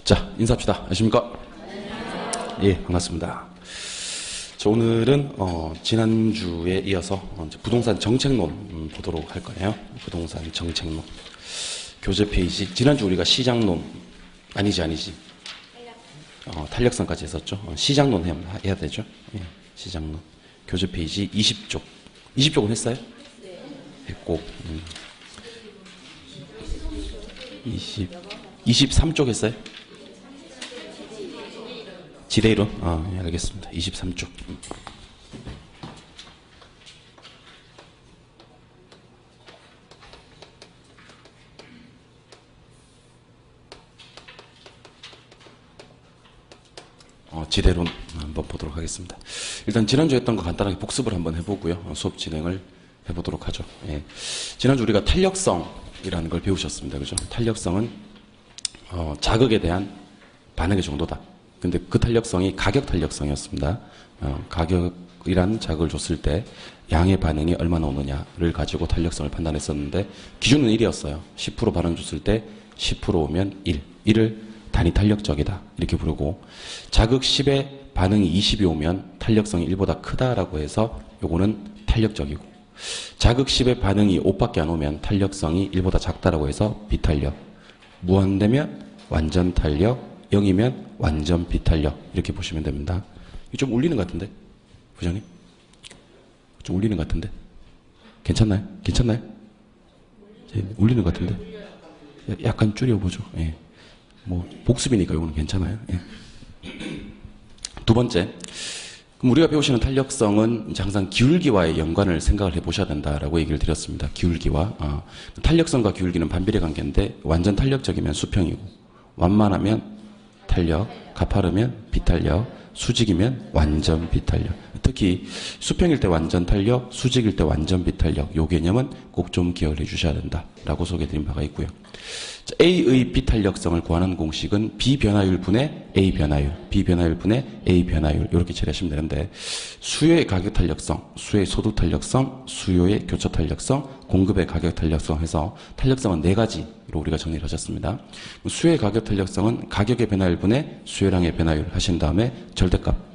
자, 인사합시다. 안녕하십니까? 예, 반갑습니다. 자, 오늘은 지난주에 이어서 이제 부동산 정책론 보도록 할 거예요. 부동산 정책론. 교재 페이지. 지난주 우리가 시장론 아니지. 탄력성까지 했었죠. 시장론 해야 되죠. 예, 시장론. 교재 페이지 20쪽. 20쪽은 했어요? 네. 했고 23쪽 했어요? 지대이론? 예, 알겠습니다. 23쪽. 지대론 한번 보도록 하겠습니다. 일단 지난주 했던 거 간단하게 복습을 한번 해보고요. 수업 진행을 해보도록 하죠. 예. 지난주 우리가 탄력성이라는 걸 배우셨습니다. 그죠? 탄력성은 자극에 대한 반응의 정도다. 근데 그 탄력성이 가격 탄력성이었습니다. 가격이란 자극을 줬을 때 양의 반응이 얼마나 오느냐를 가지고 탄력성을 판단했었는데 기준은 1이었어요. 10% 반응 줬을 때 10% 오면 1. 1을 단위 탄력적이다. 이렇게 부르고 자극 10에 반응이 20이 오면 탄력성이 1보다 크다라고 해서 요거는 탄력적이고 자극 10에 반응이 5밖에 안 오면 탄력성이 1보다 작다라고 해서 비탄력. 무한되면 완전 탄력, 0이면 완전 비탄력. 이렇게 보시면 됩니다. 이거 좀 울리는 것 같은데? 부장님? 좀 울리는 것 같은데? 괜찮나요? 울리는 것 같은데? 약간 줄여보죠. 예. 뭐 복습이니까 이거는 괜찮아요. 예. 두 번째, 그럼 우리가 배우시는 탄력성은 이제 항상 기울기와의 연관을 생각을 해보셔야 된다라고 얘기를 드렸습니다. 기울기와 탄력성과 기울기는 반비례 관계인데 완전 탄력적이면 수평이고 완만하면 탄력, 가파르면 비탄력, 수직이면 완전 비탄력. 특히 수평일 때 완전 탄력, 수직일 때 완전 비탄력. 요 개념은 꼭 좀 기억을 해주셔야 된다라고 소개해드린 바가 있고요. A의 비탄력성을 구하는 공식은 B변화율 분의 A 변화율, B변화율 분의 A 변화율 이렇게 처리하시면 되는데 수요의 가격 탄력성, 수요의 소득 탄력성, 수요의 교차 탄력성, 공급의 가격 탄력성 해서 탄력성은 4가지로 우리가 정리를 하셨습니다. 수요의 가격 탄력성은 가격의 변화율 분의 수요량의 변화율 하신 다음에 절대값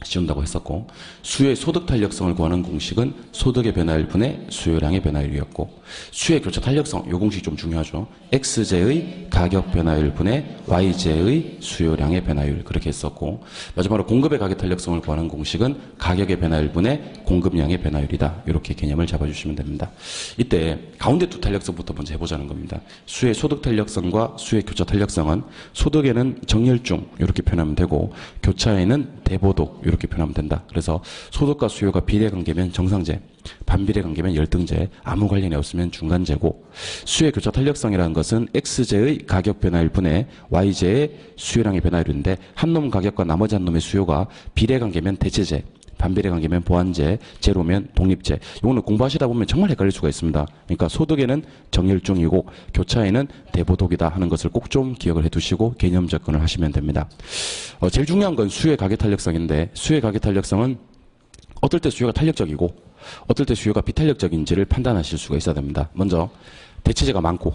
씌운다고 했었고 수요의 소득 탄력성을 구하는 공식은 소득의 변화율 분의 수요량의 변화율이었고 수요의 교차 탄력성, 이 공식이 좀 중요하죠. XJ의 가격 변화율 분의 YJ의 수요량의 변화율 그렇게 했었고 마지막으로 공급의 가격 탄력성을 구하는 공식은 가격의 변화율 분의 공급량의 변화율이다. 이렇게 개념을 잡아주시면 됩니다. 이때 가운데 두 탄력성부터 먼저 해보자는 겁니다. 수요의 소득 탄력성과 수요의 교차 탄력성은 소득에는 정렬중 이렇게 표현하면 되고 교차에는 대보독 이렇게 표현하면 된다. 그래서 소득과 수요가 비례관계면 정상제, 반비례관계면 열등제, 아무 관련이 없으면 중간제고 수요의 교차 탄력성이라는 것은 X제의 가격 변화율 분의 Y제의 수요량의 변화율인데 한 놈 가격과 나머지 한 놈의 수요가 비례관계면 대체제, 반비례관계면 보완제, 제로면 독립제. 이거는 공부하시다 보면 정말 헷갈릴 수가 있습니다. 그러니까 소득에는 정렬중이고 교차에는 대보독이다 하는 것을 꼭 좀 기억을 해두시고 개념 접근을 하시면 됩니다. 제일 중요한 건 수요의 가격 탄력성인데 수요의 가격 탄력성은 어떨 때 수요가 탄력적이고 어떨 때 수요가 비탄력적인지를 판단하실 수가 있어야 됩니다. 먼저 대체제가 많고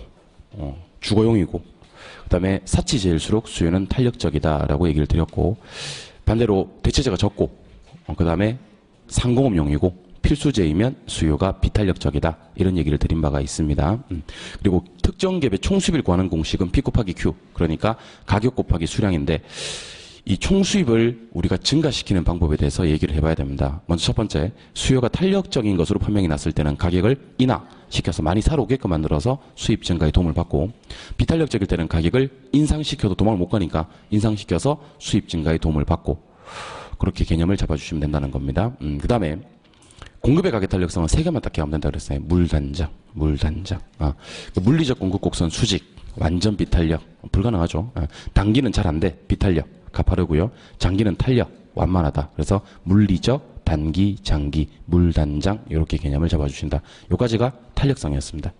주거용이고 그 다음에 사치제일수록 수요는 탄력적이다라고 얘기를 드렸고 반대로 대체제가 적고 그 다음에 상공업용이고 필수제이면 수요가 비탄력적이다. 이런 얘기를 드린 바가 있습니다. 그리고 특정 갭의 총수입을 구하는 공식은 P 곱하기 Q 그러니까 가격 곱하기 수량인데 이 총수입을 우리가 증가시키는 방법에 대해서 얘기를 해봐야 됩니다. 먼저 첫 번째, 수요가 탄력적인 것으로 판명이 났을 때는 가격을 인하시켜서 많이 사러 오게끔 만들어서 수입 증가에 도움을 받고 비탄력적일 때는 가격을 인상시켜도 도망을 못 가니까 인상시켜서 수입 증가에 도움을 받고 그렇게 개념을 잡아주시면 된다는 겁니다. 그 다음에 공급의 가격 탄력성은 3개만 딱 기억하면 된다고 그랬어요. 물단장. 물리적 공급 곡선 수직, 완전 비탄력, 불가능하죠. 단기는 잘 안 돼, 비탄력, 가파르고요. 장기는 탄력, 완만하다. 그래서 물리적, 단기, 장기, 물단장 이렇게 개념을 잡아주신다. 요까지가 탄력성이었습니다.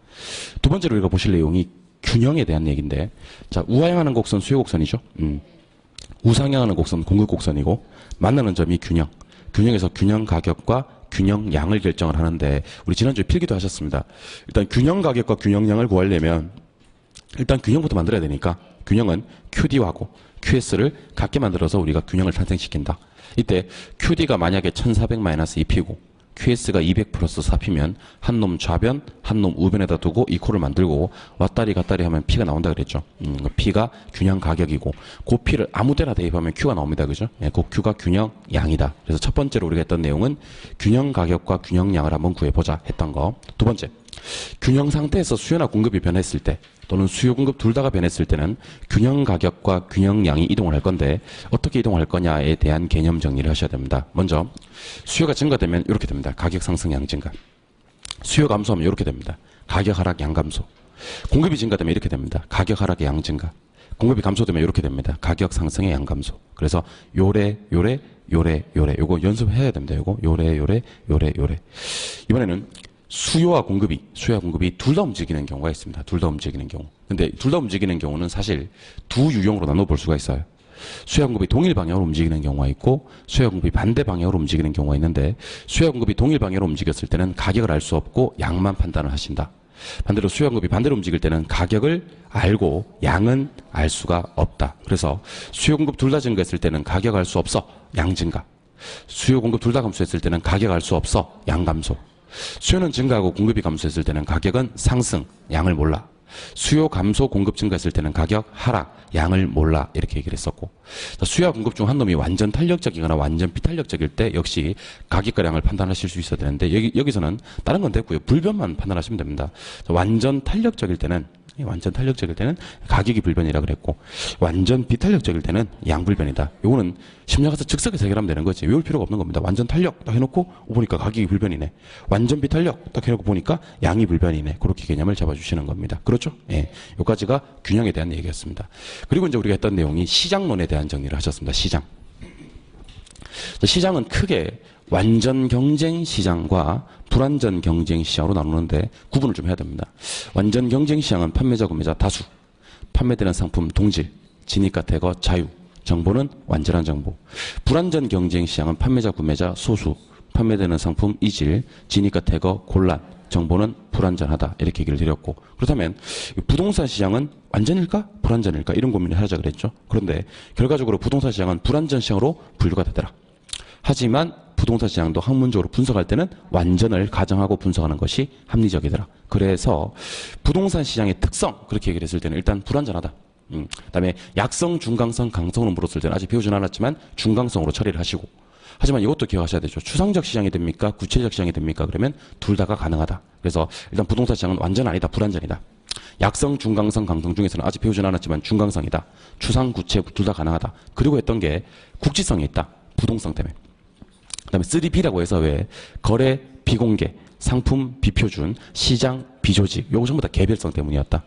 두 번째로 우리가 보실 내용이 균형에 대한 얘기인데 자 우하향하는 곡선 수요 곡선이죠. 우상향하는 곡선 공급 곡선이고 만나는 점이 균형. 균형에서 균형 가격과 균형 양을 결정을 하는데 우리 지난주에 필기도 하셨습니다. 일단 균형 가격과 균형 양을 구하려면 일단 균형부터 만들어야 되니까 균형은 QD하고 QS를 같게 만들어서 우리가 균형을 탄생시킨다. 이때 QD가 만약에 1400-2P고 QS가 200 플러스 4P면 한 놈 좌변, 한 놈 우변에다 두고 이코를 만들고 왔다리 갔다리 하면 P가 나온다 그랬죠. P가 균형 가격이고 그 P를 아무 때나 대입하면 Q가 나옵니다. 그죠? 예, 그 Q가 균형 양이다. 그래서 첫 번째로 우리가 했던 내용은 균형 가격과 균형 양을 한번 구해보자 했던 거. 두 번째, 균형 상태에서 수요나 공급이 변했을 때 또는 수요 공급 둘 다가 변했을 때는 균형 가격과 균형 양이 이동을 할 건데 어떻게 이동할 거냐에 대한 개념 정리를 하셔야 됩니다. 먼저 수요가 증가되면 이렇게 됩니다. 가격 상승 양 증가. 수요 감소하면 이렇게 됩니다. 가격 하락 양 감소. 공급이 증가되면 이렇게 됩니다. 가격 하락의 양 증가. 공급이 감소되면 이렇게 됩니다. 가격 상승의 양 감소. 그래서 요래 요거 연습해야 됩니다. 요래 이번에는 수요와 공급이 둘 다 움직이는 경우가 있습니다. 둘 다 움직이는 경우. 근데 둘 다 움직이는 경우는 사실 두 유형으로 나눠볼 수가 있어요. 수요와 공급이 동일 방향으로 움직이는 경우가 있고 수요와 공급이 반대 방향으로 움직이는 경우가 있는데 수요와 공급이 동일 방향으로 움직였을 때는 가격을 알 수 없고 양만 판단을 하신다. 반대로 수요와 공급이 반대로 움직일 때는 가격을 알고 양은 알 수가 없다. 그래서 수요 공급 둘 다 증가했을 때는 가격 알 수 없어. 양 증가. 수요 공급 둘 다 감소했을 때는 가격 알 수 없어. 양 감소. 수요는 증가하고 공급이 감소했을 때는 가격은 상승, 양을 몰라. 수요 감소, 공급 증가했을 때는 가격 하락, 양을 몰라. 이렇게 얘기를 했었고, 수요와 공급 중 한 놈이 완전 탄력적이거나 완전 비탄력적일 때 역시 가격과 양을 판단하실 수 있어야 되는데 여기서는 다른 건 됐고요. 불변만 판단하시면 됩니다. 완전 탄력적일 때는 가격이 불변이라 그랬고 완전 비탄력적일 때는 양불변이다. 요거는 심리학 가서 즉석에서 해결하면 되는 거지. 외울 필요가 없는 겁니다. 완전 탄력 딱 해놓고 보니까 가격이 불변이네. 완전 비탄력 딱 해놓고 보니까 양이 불변이네. 그렇게 개념을 잡아주시는 겁니다. 그렇죠? 예. 요까지가 균형에 대한 얘기였습니다. 그리고 이제 우리가 했던 내용이 시장론에 대한 정리를 하셨습니다. 시장. 시장은 크게 완전 경쟁 시장과 불완전 경쟁 시장으로 나누는데 구분을 좀 해야 됩니다. 완전 경쟁 시장은 판매자, 구매자 다수, 판매되는 상품 동질, 진입가 태거 자유, 정보는 완전한 정보. 불완전 경쟁 시장은 판매자, 구매자 소수, 판매되는 상품 이질, 진입가 태거 곤란, 정보는 불완전하다. 이렇게 얘기를 드렸고, 그렇다면 부동산 시장은 완전일까? 불완전일까? 이런 고민을 하자 그랬죠. 그런데 결과적으로 부동산 시장은 불완전 시장으로 분류가 되더라. 하지만 부동산 시장도 학문적으로 분석할 때는 완전을 가정하고 분석하는 것이 합리적이더라. 그래서 부동산 시장의 특성 그렇게 얘기를 했을 때는 일단 불완전하다. 그다음에 약성, 중강성, 강성으로 물었을 때는 아직 배우진 않았지만 중강성으로 처리를 하시고, 하지만 이것도 기억하셔야 되죠. 추상적 시장이 됩니까? 구체적 시장이 됩니까? 그러면 둘 다가 가능하다. 그래서 일단 부동산 시장은 완전 아니다. 불완전이다. 약성, 중강성, 강성 중에서는 아직 배우진 않았지만 중강성이다. 추상, 구체 둘 다 가능하다. 그리고 했던 게 국지성이 있다. 부동성 때문에. 그다음에 3B라고 해서 왜 거래 비공개, 상품 비표준, 시장 비조직, 요거 전부 다 개별성 때문이었다.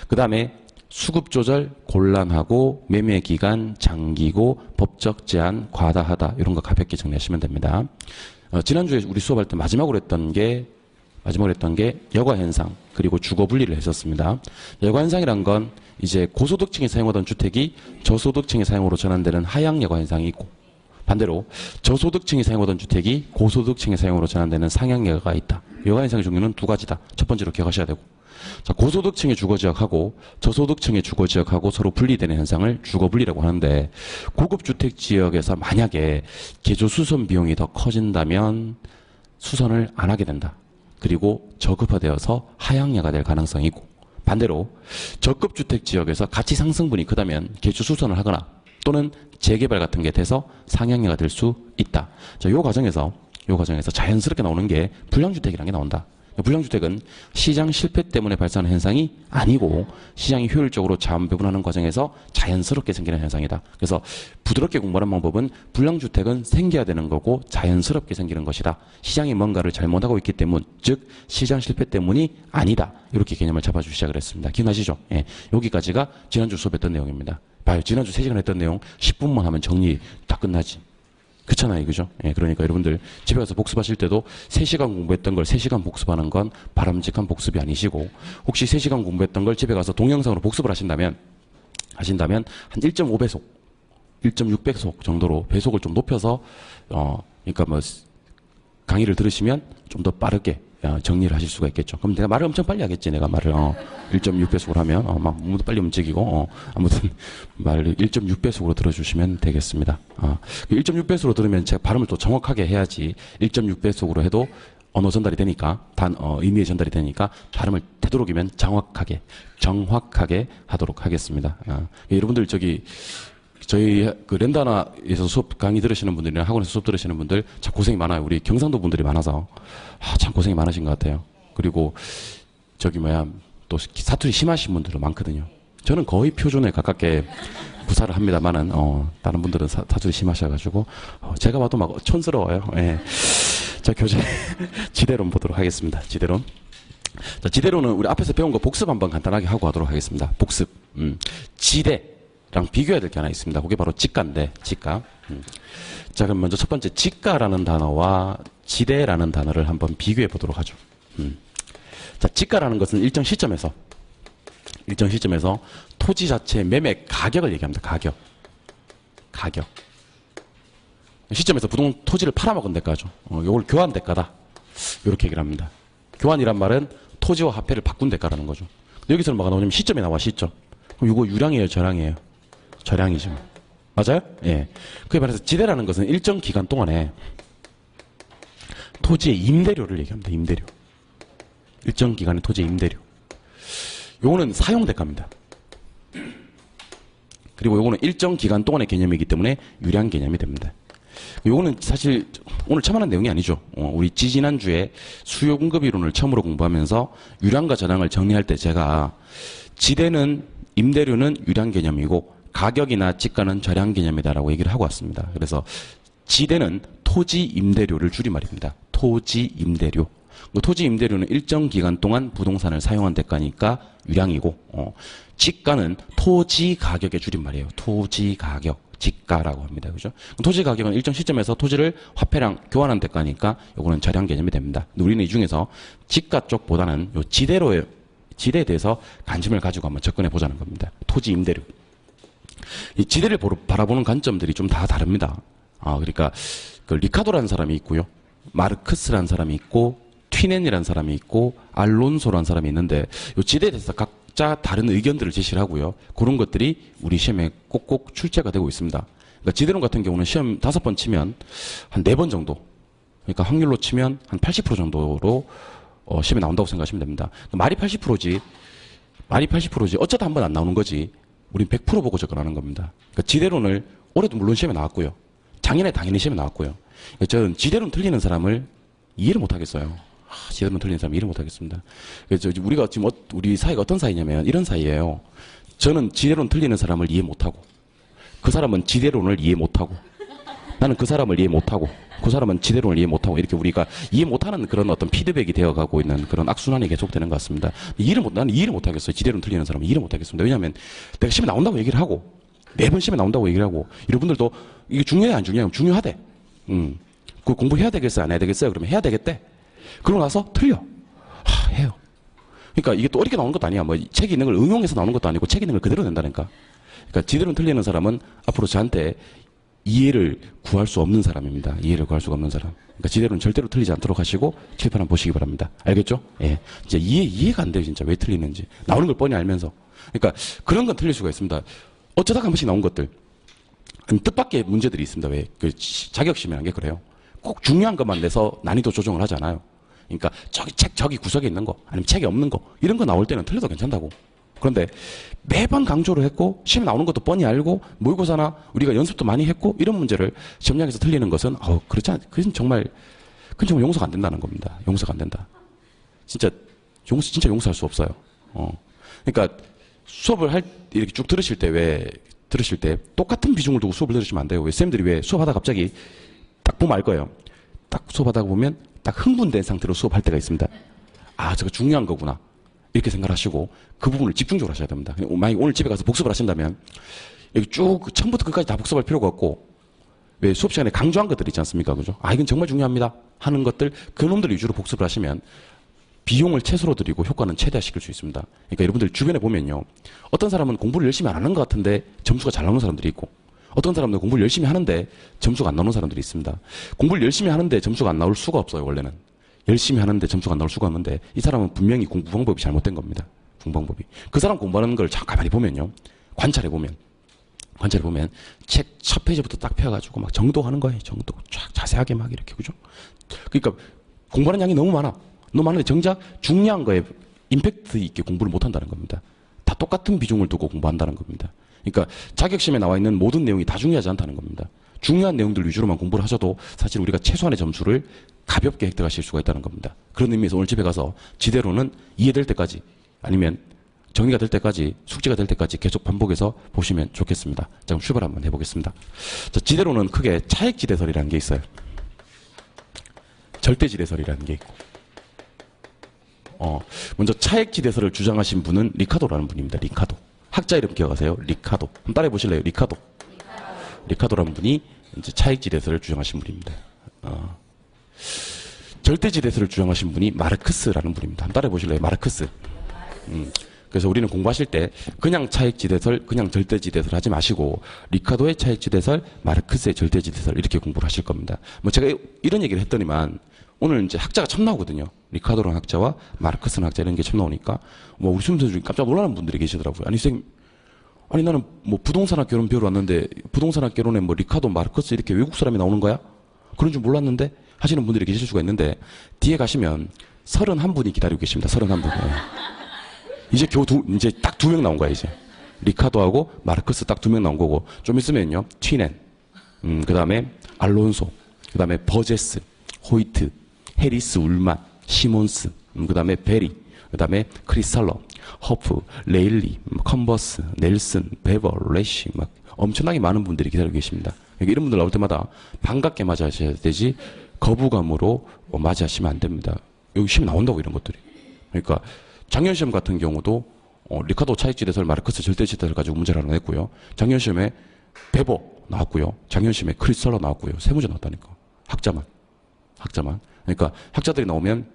그다음에 수급 조절 곤란하고 매매 기간 장기고 법적 제한 과다하다. 이런 거 가볍게 정리하시면 됩니다. 지난주에 우리 수업할 때 마지막으로 했던 게 여가 현상 그리고 주거 분리를 했었습니다. 여가 현상이란 건 이제 고소득층이 사용하던 주택이 저소득층의 사용으로 전환되는 하향 여가 현상이 있고, 반대로 저소득층이 사용하던 주택이 고소득층의 사용으로 전환되는 상향 여가가 있다. 여가 현상의 종류는 두 가지다. 첫 번째로 기억하셔야 되고, 자, 고소득층의 주거지역하고 저소득층의 주거지역하고 서로 분리되는 현상을 주거분리라고 하는데, 고급주택지역에서 만약에 개조수선 비용이 더 커진다면 수선을 안 하게 된다. 그리고 저급화되어서 하향여가 될 가능성이 있고, 반대로 저급주택지역에서 가치 상승분이 크다면 개조수선을 하거나 또는 재개발 같은 게 돼서 상향여가 될 수 있다. 자, 요 과정에서 자연스럽게 나오는 게 불량주택이라는 게 나온다. 불량주택은 시장 실패 때문에 발생하는 현상이 아니고 시장이 효율적으로 자원 배분하는 과정에서 자연스럽게 생기는 현상이다. 그래서 부드럽게 공부하는 방법은 불량주택은 생겨야 되는 거고 자연스럽게 생기는 것이다. 시장이 뭔가를 잘못하고 있기 때문, 즉 시장 실패 때문이 아니다. 이렇게 개념을 잡아주시자 그랬습니다. 기억나시죠? 예, 여기까지가 지난주 수업했던 내용입니다. 봐요. 지난주 3시간 했던 내용 10분만 하면 정리 다 끝나지. 그렇잖아요. 그죠? 예, 그러니까 여러분들 집에 가서 복습하실 때도 3시간 공부했던 걸 3시간 복습하는 건 바람직한 복습이 아니시고, 혹시 3시간 공부했던 걸 집에 가서 동영상으로 복습을 하신다면 한 1.5배속, 1.6배속 정도로 배속을 좀 높여서 그러니까 뭐 강의를 들으시면 좀 더 빠르게 정리를 하실 수가 있겠죠. 그럼 내가 말을 엄청 빨리 하겠지. 내가 말을 1.6배속으로 하면 막 몸도 빨리 움직이고 아무튼 말을 1.6배속으로 들어주시면 되겠습니다. 1.6배속으로 들으면 제가 발음을 또 정확하게 해야지 1.6배속으로 해도 언어 전달이 되니까 의미의 전달이 되니까 발음을 되도록이면 정확하게 하도록 하겠습니다. 여러분들 저희 그 렌다나에서 수업 강의 들으시는 분들이나 학원에서 수업 들으시는 분들 참 고생이 많아요. 우리 경상도 분들이 많아서 참 고생이 많으신 것 같아요. 그리고 또 사투리 심하신 분들도 많거든요. 저는 거의 표준에 가깝게 구사를 합니다만은 다른 분들은 사투리 심하셔가지고 제가 봐도 막 촌스러워요. 예. 자, 교재 지대론 보도록 하겠습니다. 지대론. 자, 지대론은 우리 앞에서 배운 거 복습 한번 간단하게 하고 가도록 하겠습니다. 복습. 지대랑 비교해야 될 게 하나 있습니다. 그게 바로 지가인데, 지가. 자, 그럼 먼저 첫 번째 지가라는 단어와 지대라는 단어를 한번 비교해 보도록 하죠. 자, 지가라는 것은 일정 시점에서 토지 자체의 매매 가격을 얘기합니다. 가격. 시점에서 토지를 팔아먹은 대가죠. 이걸 교환 대가다. 이렇게 얘기를 합니다. 교환이란 말은 토지와 화폐를 바꾼 대가라는 거죠. 근데 여기서는 뭐가 나오냐면 시점이 나와, 시점. 그럼 이거 유량이에요, 저량이에요? 저량이죠. 맞아요? 예. 그에 반해서 지대라는 것은 일정 기간 동안에 토지의 임대료를 얘기합니다. 임대료. 일정 기간의 토지의 임대료. 요거는 사용 대가입니다. 그리고 요거는 일정 기간 동안의 개념이기 때문에 유량 개념이 됩니다. 요거는 사실 오늘 첨언한 내용이 아니죠. 우리 지지난주에 수요 공급 이론을 처음으로 공부하면서 유량과 저량을 정리할 때 제가 지대는 임대료는 유량 개념이고 가격이나 지가는 저량 개념이다라고 얘기를 하고 왔습니다. 그래서 지대는 토지 임대료를 줄임말입니다. 토지 임대료. 토지 임대료는 일정 기간 동안 부동산을 사용한 대가니까 유량이고 지가는 토지 가격의 줄임말이에요. 토지 가격. 지가라고 합니다. 그죠? 토지 가격은 일정 시점에서 토지를 화폐랑 교환한 대가니까 요거는 저량 개념이 됩니다. 근데 우리는 이 중에서 지가 쪽보다는 요 지대에 대해서 관심을 가지고 한번 접근해 보자는 겁니다. 토지 임대료. 이 지대를 바라보는 관점들이 좀 다 다릅니다. 그러니까 그 리카도라는 사람이 있고요. 마르크스라는 사람이 있고 튀넨이라는 사람이 있고 알론소라는 사람이 있는데 요 지대에 대해서 각자 다른 의견들을 제시를 하고요. 그런 것들이 우리 시험에 꼭꼭 출제가 되고 있습니다. 그러니까 지대론 같은 경우는 시험 5번 치면 한 4번 정도, 그러니까 확률로 치면 한 80% 정도로 시험에 나온다고 생각하시면 됩니다. 말이 80%지 어쩌다 한 번 안 나오는 거지 우린 100% 보고 접근하는 겁니다. 그러니까 지대론을 올해도 물론 시험에 나왔고요. 작년에 당연히 시험에 나왔고요. 그러니까 저는 지대론 틀리는 사람을 이해를 못 하겠어요. 지대론 틀리는 사람 이해를 못 하겠습니다. 그래서 우리가 지금 우리 사이가 어떤 사이냐면 이런 사이예요. 저는 지대론 틀리는 사람을 이해 못 하고 그 사람은 지대론을 이해 못 하고 나는 그 사람을 이해 못 하고 그 사람은 지대론을 이해 못 하고 이렇게 우리가 이해 못 하는 그런 어떤 피드백이 되어 가고 있는 그런 악순환이 계속되는 것 같습니다. 나는 이해를 못 하겠어요. 지대론 틀리는 사람은 이해를 못 하겠습니다. 왜냐하면 내가 시험에 나온다고 얘기를 하고 매번 시험에 나온다고 얘기를 하고 여러분들도 이게 중요해 안 중요해? 중요하대. 그 공부해야 되겠어요? 안 해야 되겠어요? 그러면 해야 되겠대. 그러고 나서 틀려. 해요. 그러니까 이게 또 어렵게 나오는 것도 아니야. 뭐 책이 있는 걸 응용해서 나오는 것도 아니고 책이 있는 걸 그대로 낸다니까. 그러니까 지대론 틀리는 사람은 앞으로 저한테 이해를 구할 수 없는 사람입니다. 이해를 구할 수가 없는 사람. 그러니까 지대로는 절대로 틀리지 않도록 하시고 칠판 한번 보시기 바랍니다. 알겠죠? 예. 진짜 이해가 안 돼요. 진짜 왜 틀리는지. 나오는 걸 뻔히 알면서. 그러니까 그런 건 틀릴 수가 있습니다. 어쩌다가 한 번씩 나온 것들. 뜻밖의 문제들이 있습니다. 왜? 그 자격시험이라는 게 그래요. 꼭 중요한 것만 내서 난이도 조정을 하지 않아요. 그러니까 저기 구석에 있는 거 아니면 책에 없는 거 이런 거 나올 때는 틀려도 괜찮다고. 그런데 매번 강조를 했고 시험에 나오는 것도 뻔히 알고 모의고사나 우리가 연습도 많이 했고 이런 문제를 시험장에서 틀리는 것은 그건 정말 용서가 안 된다는 겁니다. 용서가 안 된다. 진짜 용서할 수 없어요. 그러니까 수업을 이렇게 쭉 들으실 때 똑같은 비중을 두고 수업을 들으시면 안 돼요. 왜 쌤들이 왜 수업하다 갑자기 딱 보면 알 거예요. 딱 수업하다 보면 딱 흥분된 상태로 수업할 때가 있습니다. 저거 중요한 거구나. 이렇게 생각하시고 그 부분을 집중적으로 하셔야 됩니다. 만약에 오늘 집에 가서 복습을 하신다면 여기 쭉 처음부터 끝까지 다 복습할 필요가 없고 왜 수업 시간에 강조한 것들 있지 않습니까? 그죠? 이건 정말 중요합니다. 하는 것들 그놈들 위주로 복습을 하시면 비용을 최소로 들이고 효과는 최대화시킬 수 있습니다. 그러니까 여러분들 주변에 보면요. 어떤 사람은 공부를 열심히 안 하는 것 같은데 점수가 잘 나오는 사람들이 있고 어떤 사람들은 공부를 열심히 하는데 점수가 안 나오는 사람들이 있습니다. 공부를 열심히 하는데 점수가 안 나올 수가 없어요. 원래는. 열심히 하는데 점수가 안 나올 수가 없는데 이 사람은 분명히 공부 방법이 잘못된 겁니다. 공부 방법이. 그 사람 공부하는 걸 가만히 보면요. 관찰해보면 책 첫 페이지부터 딱 펴가지고 막 정독하는 거예요. 정독. 쫙 자세하게 막 이렇게. 그죠? 그러니까 공부하는 양이 너무 많아. 너무 많은데 정작 중요한 거에 임팩트 있게 공부를 못 한다는 겁니다. 다 똑같은 비중을 두고 공부한다는 겁니다. 그러니까 자격시험에 나와 있는 모든 내용이 다 중요하지 않다는 겁니다. 중요한 내용들 위주로만 공부를 하셔도 사실 우리가 최소한의 점수를 가볍게 획득하실 수가 있다는 겁니다. 그런 의미에서 오늘 집에 가서 지대로는 이해될 때까지 아니면 정리가 될 때까지 숙지가 될 때까지 계속 반복해서 보시면 좋겠습니다. 자, 그럼 출발 한번 해보겠습니다. 자, 지대로는 크게 차액지대설이라는 게 있어요. 절대지대설이라는 게 있고 먼저 차액지대설을 주장하신 분은 리카도라는 분입니다. 리카도. 학자 이름 기억하세요? 리카도. 한번 따라해 보실래요? 리카도. 리카도라는 분이 이제 차액지대설을 주장하신 분입니다. 절대지대설을 주장하신 분이 마르크스라는 분입니다. 한번 따라해 보실래요? 마르크스. 그래서 우리는 공부하실 때 그냥 차액지대설, 그냥 절대지대설 하지 마시고 리카도의 차액지대설, 마르크스의 절대지대설 이렇게 공부를 하실 겁니다. 뭐 제가 이런 얘기를 했더니만 오늘 이제 학자가 처음 나오거든요. 리카도라는 학자와 마르크스라는 학자 이런 게 처음 나오니까 뭐 우리 수험생 중에 깜짝 놀라는 분들이 계시더라고요. 아니 선생님, 아니 나는 뭐 부동산학 개론 배우러 왔는데 부동산학 개론에 뭐 리카도, 마르크스 이렇게 외국 사람이 나오는 거야? 그런 줄 몰랐는데 하시는 분들이 계실 수가 있는데 뒤에 가시면 31분이 기다리고 계십니다. 31분. 이제 이제 딱 2명 나온 거야, 이제. 리카도하고 마르크스 딱 2명 나온 거고, 좀 있으면요, 튀넨, 그 다음에 알론소, 그 다음에 버제스, 호이트, 해리스 울만, 시몬스, 그 다음에 베리, 그 다음에 크리스탈러, 허프, 레일리, 컨버스, 넬슨, 베버, 레시, 막 엄청나게 많은 분들이 기다리고 계십니다. 이런 분들 나올 때마다 반갑게 맞이하셔야 되지, 거부감으로 맞이하시면 안 됩니다. 여기 시험 나온다고, 이런 것들이. 그러니까, 작년 시험 같은 경우도 리카도 차익지대설, 마르크스 절대지대설 가지고 문제를 하나 냈고요. 작년 시험에 베버 나왔고요. 작년 시험에 크리스탈러 나왔고요. 3문제 나왔다니까. 학자만. 그러니까 학자들이 나오면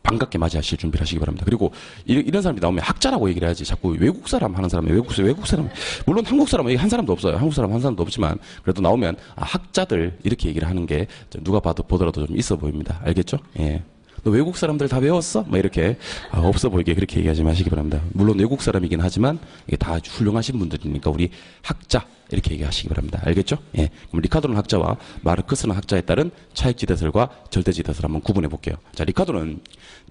반갑게 맞이하실 준비를 하시기 바랍니다. 그리고 이런 사람이 나오면 학자라고 얘기를 해야지 자꾸 외국 사람 하는 사람이 외국 사람 물론 한국 사람은 한 사람도 없어요. 한국 사람 한 사람도 없지만 그래도 나오면 학자들 이렇게 얘기를 하는 게 누가 보더라도 좀 있어 보입니다. 알겠죠? 예. 너 외국 사람들 다 외웠어? 뭐 이렇게 없어 보이게 그렇게 얘기하지 마시기 바랍니다. 물론 외국 사람이긴 하지만 이게 다 훌륭하신 분들이니까 우리 학자 이렇게 얘기하시기 바랍니다. 알겠죠? 예. 그럼 리카도는 학자와 마르크스는 학자에 따른 차익지대설과 절대지대설 한번 구분해 볼게요. 자, 리카도는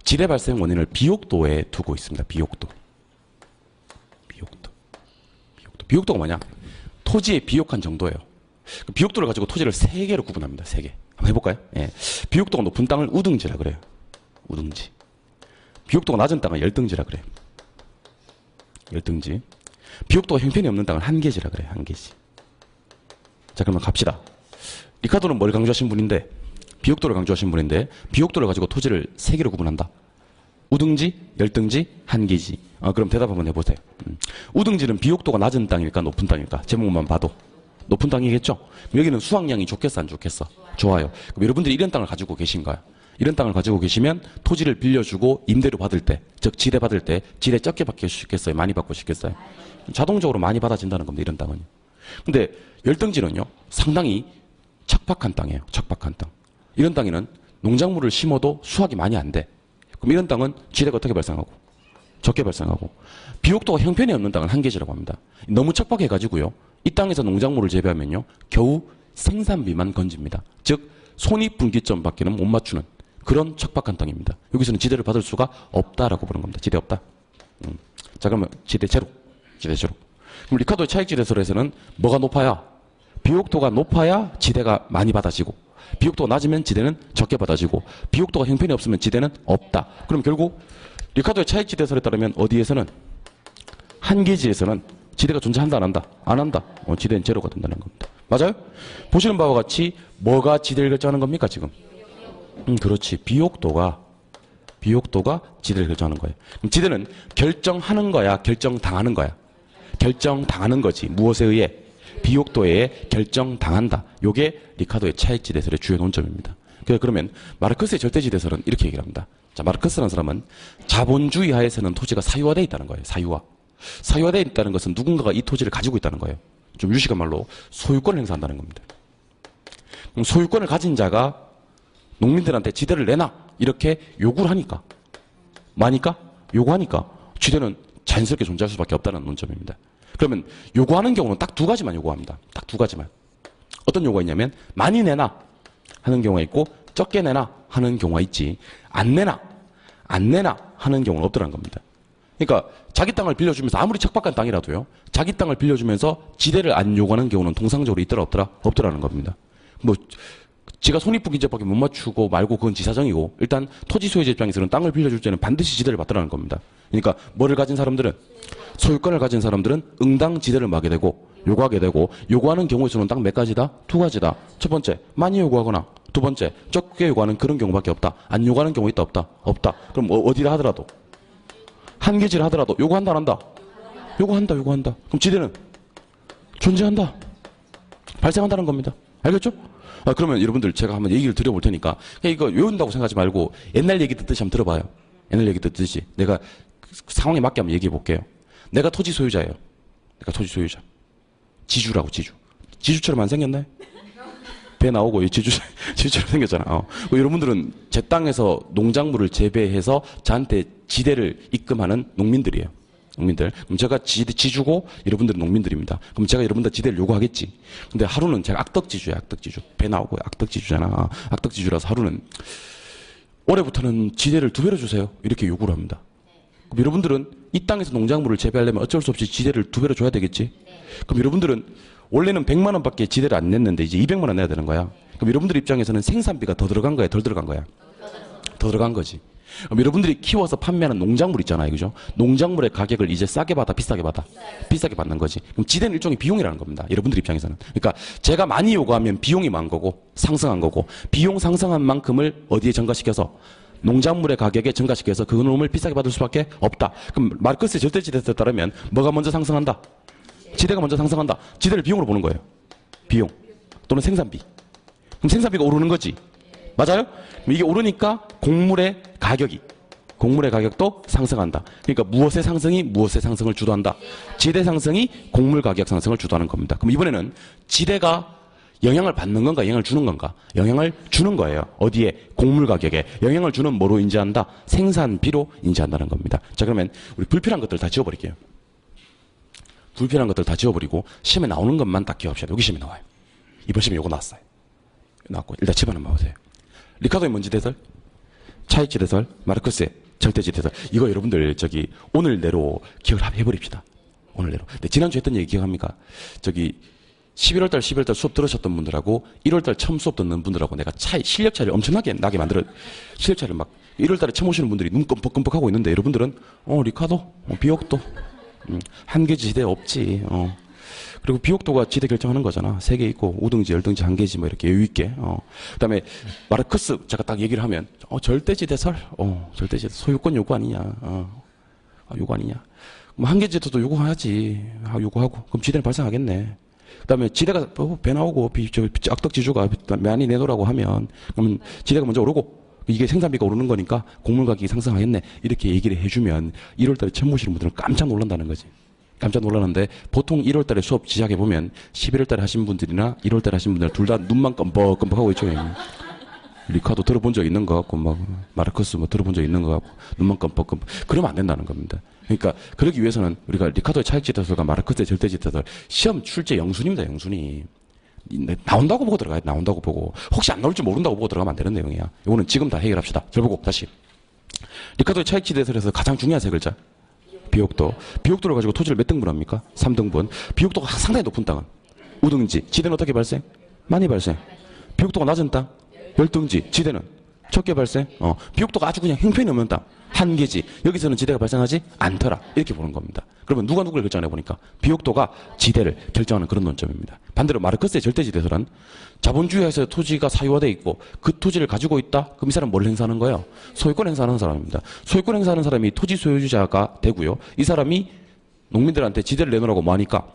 지대 발생 원인을 비옥도에 두고 있습니다. 비옥도가 뭐냐? 토지의 비옥한 정도예요. 비옥도를 가지고 토지를 3개로 구분합니다. 3개. 한번 해볼까요? 예. 비옥도가 높은 땅을 우등지라 그래요. 우등지. 비옥도가 낮은 땅을 열등지라 그래요. 열등지. 비옥도가 형편이 없는 땅을 한계지라 그래요. 한계지. 자, 그러면 갑시다. 리카도는 뭘 강조하신 분인데? 비옥도를 강조하신 분인데 비옥도를 가지고 토지를 3개로 구분한다. 우등지, 열등지, 한계지. 그럼 대답 한번 해보세요. 우등지는 비옥도가 낮은 땅일까 높은 땅일까? 제목만 봐도 높은 땅이겠죠? 여기는 수확량이 좋겠어 안 좋겠어? 좋아요. 그럼 여러분들이 이런 땅을 가지고 계신가요? 이런 땅을 가지고 계시면 토지를 빌려주고 임대료 받을 때, 즉 지대 받을 때 지대 적게 받고 싶겠어요? 많이 받고 싶겠어요? 자동적으로 많이 받아진다는 겁니다. 이런 땅은. 근데 열등지는요. 상당히 척박한 땅이에요. 척박한 땅. 이런 땅에는 농작물을 심어도 수확이 많이 안 돼. 그럼 이런 땅은 지대가 어떻게 발생하고? 적게 발생하고. 비옥도가 형편이 없는 땅은 한계지라고 합니다. 너무 척박해가지고요. 이 땅에서 농작물을 재배하면요. 겨우 생산비만 건집니다. 즉 손익분기점밖에는 못 맞추는 그런 척박한 땅입니다. 여기서는 지대를 받을 수가 없다라고 보는 겁니다. 지대 없다. 자, 그러면 지대 제로. 그럼 리카도의 차익지대설에서는 뭐가 높아야? 비옥도가 높아야 지대가 많이 받아지고 비옥도가 낮으면 지대는 적게 받아지고 비옥도가 형편이 없으면 지대는 없다. 그럼 결국 리카도의 차익지대설에 따르면 어디에서는? 한계지에서는 지대가 존재한다 안 한다? 안 한다. 지대는 제로가 된다는 겁니다. 맞아요? 보시는 바와 같이 뭐가 지대를 결정하는 겁니까 지금? 그렇지. 비옥도가 지대를 결정하는 거예요. 그럼 지대는 결정하는 거야? 결정당하는 거야? 결정당하는 거지. 무엇에 의해? 비옥도에 의해 결정당한다. 요게 리카도의 차익지대설의 주요 논점입니다. 그러면 마르크스의 절대지대설은 이렇게 얘기를 합니다. 자, 마르크스라는 사람은 자본주의 하에서는 토지가 사유화되어 있다는 거예요. 사유화되어 있다는 것은 누군가가 이 토지를 가지고 있다는 거예요. 좀 유식한 말로 소유권을 행사한다는 겁니다. 그럼 소유권을 가진 자가 농민들한테 지대를 내놔 이렇게 요구를 하니까 많으니까 요구하니까 지대는 자연스럽게 존재할 수밖에 없다는 논점입니다. 그러면 요구하는 경우는 딱 두 가지만 요구합니다. 딱 두 가지만. 어떤 요구가 있냐면 많이 내놔 하는 경우가 있고 적게 내놔 하는 경우가 있지 안 내놔 하는 경우는 없더라는 겁니다. 그러니까 자기 땅을 빌려주면서 아무리 척박한 땅이라도요. 자기 땅을 빌려주면서 지대를 안 요구하는 경우는 통상적으로 있더라 없더라? 없더라는 겁니다. 뭐 지가 손익분기점밖에 못 맞추고 말고 그건 지 사정이고 일단 토지 소유자 입장에서는 땅을 빌려줄 때는 반드시 지대를 받더라는 겁니다. 그러니까 뭐를 가진 사람들은 소유권을 가진 사람들은 응당 지대를 막게 되고 요구하게 되고 요구하는 경우에서는 딱 몇 가지다? 두 가지다. 첫 번째 많이 요구하거나 두 번째 적게 요구하는 그런 경우밖에 없다. 안 요구하는 경우 있다 없다? 없다. 그럼 어디라 하더라도 한계지를 하더라도 요구한다 안 한다? 요구한다. 그럼 지대는 존재한다. 발생한다는 겁니다. 알겠죠? 그러면 여러분들 제가 한번 얘기를 드려볼 테니까 이거 외운다고 생각하지 말고 옛날 얘기 듣듯이 한번 들어봐요. 옛날 얘기 듣듯이 내가 상황에 맞게 한번 얘기해 볼게요. 내가 토지 소유자예요. 내가 토지 소유자. 지주라고 지주. 지주처럼 안 생겼나요? 배 나오고 지주처럼 생겼잖아. 여러분들은 제 땅에서 농작물을 재배해서 저한테 지대를 입금하는 농민들이에요. 농민들. 그럼 제가 지주고 여러분들은 농민들입니다. 그럼 제가 여러분들 지대를 요구하겠지. 근데 하루는 제가 악덕지주야, 악덕지주. 배 나오고 악덕지주잖아. 악덕지주라서 하루는 올해부터는 지대를 2배로 주세요. 이렇게 요구를 합니다. 그럼 여러분들은 이 땅에서 농작물을 재배하려면 어쩔 수 없이 지대를 2배로 줘야 되겠지. 그럼 여러분들은 원래는 100만 원밖에 지대를 안 냈는데 이제 200만 원 내야 되는 거야. 그럼 여러분들 입장에서는 생산비가 더 들어간 거야, 덜 들어간 거야? 더 들어간 거지. 그럼 여러분들이 키워서 판매하는 농작물 있잖아요, 그죠? 농작물의 가격을 이제 싸게 받아, 비싸게 받아? 비싸게 받는 거지. 그럼 지대는 일종의 비용이라는 겁니다. 여러분들 입장에서는. 그러니까 제가 많이 요구하면 비용이 많은 거고 상승한 거고 비용 상승한 만큼을 어디에 증가시켜서 농작물의 가격에 증가시켜서 그 놈을 비싸게 받을 수밖에 없다. 그럼 마르크스의 절대지대에 따르면 뭐가 먼저 상승한다? 지대가 먼저 상승한다. 지대를 비용으로 보는 거예요. 비용 또는 생산비. 그럼 생산비가 오르는 거지. 맞아요? 이게 오르니까 곡물의 가격도 상승한다. 그러니까 무엇의 상승이 무엇의 상승을 주도한다. 지대 상승이 곡물 가격 상승을 주도하는 겁니다. 그럼 이번에는 지대가 영향을 받는 건가 영향을 주는 건가? 영향을 주는 거예요. 어디에? 곡물 가격에. 영향을 주는 뭐로 인지한다? 생산비로 인지한다는 겁니다. 자, 그러면 우리 불필요한 것들 다 지워버릴게요. 불필요한 것들 다 지워버리고 시험에 나오는 것만 딱 기억합시다. 여기 시험에 나와요. 이번 시험에 요거 나왔어요. 나왔고 일단 집어넣어 보세요. 리카도의 먼지대설, 차익지대설, 마르크스의 절대지대설. 이거 여러분들 오늘 내로 기억을 해버립시다. 오늘 내로. 근데 지난주에 했던 얘기 기억합니까? 11월달 수업 들으셨던 분들하고 1월달 처음 수업 듣는 분들하고 내가 실력 차이를 엄청나게 나게 만들어. 실력 차이를 막 1월달에 처음 오시는 분들이 눈 끔뻑끔뻑하고 있는데 여러분들은 리카도, 비옥도, 한계지 지대 없지. 그리고 비옥도가 지대 결정하는 거잖아. 3개 있고 5등지, 10등지, 1개지 뭐 이렇게 여유 있게. 그다음에 마르크스 제가 딱 얘기를 하면 절대지대설, 절대지대 소유권 요구 아니냐. 요구 아니냐. 그럼 한계지대도 요구해야지. 요구하고 그럼 지대는 발생하겠네. 그다음에 지대가 배 나오고 악덕지주가 많이 내놓으라고 하면 그러면 지대가 먼저 오르고 이게 생산비가 오르는 거니까 곡물 가격이 상승하겠네. 이렇게 얘기를 해주면 1월달에 처음 오시는 분들은 깜짝 놀란다는 거지. 깜짝 놀라는데 보통 1월달에 수업 시작해 보면 11월달에 하신 분들이나 1월달에 하신 분들 둘 다 눈만 껌뻑껌뻑하고 있죠. 리카도 들어본 적 있는 것 같고 막 마르크스 뭐 들어본 적 있는 것 같고 눈만 껌뻑껌뻑. 그러면 안 된다는 겁니다. 그러니까 그러기 위해서는 우리가 리카도의 차익지대설과 마르크스의 절대지대설 시험 출제 영순입니다. 영순이. 나온다고 보고 들어가야 돼. 나온다고 보고. 혹시 안 나올지 모른다고 보고 들어가면 안 되는 내용이야. 이거는 지금 다 해결합시다. 절 보고 다시. 리카도의 차익지대설에서 가장 중요한 세 글자. 비옥도. 비옥도를 가지고 토지를 몇 등분 합니까? 3등분. 비옥도가 상당히 높은 땅은 5등지. 지대는 어떻게 발생? 많이 발생. 비옥도가 낮은 땅 10등지. 지대는 적게 발생. 비옥도가 아주 그냥 형편이 없는 땅 1개지. 여기서는 지대가 발생하지 않더라. 이렇게 보는 겁니다. 그러면 누가 누구를 결정해 보니까 비옥도가 지대를 결정하는 그런 논점입니다. 반대로 마르크스의 절대지대설은 자본주의에서 토지가 사유화되어 있고 그 토지를 가지고 있다? 그럼 이 사람은 뭘 행사하는 거예요? 소유권 행사하는 사람입니다. 소유권 행사하는 사람이 토지 소유주자가 되고요. 이 농민들한테 지대를 내놓으라고 뭐 하니까?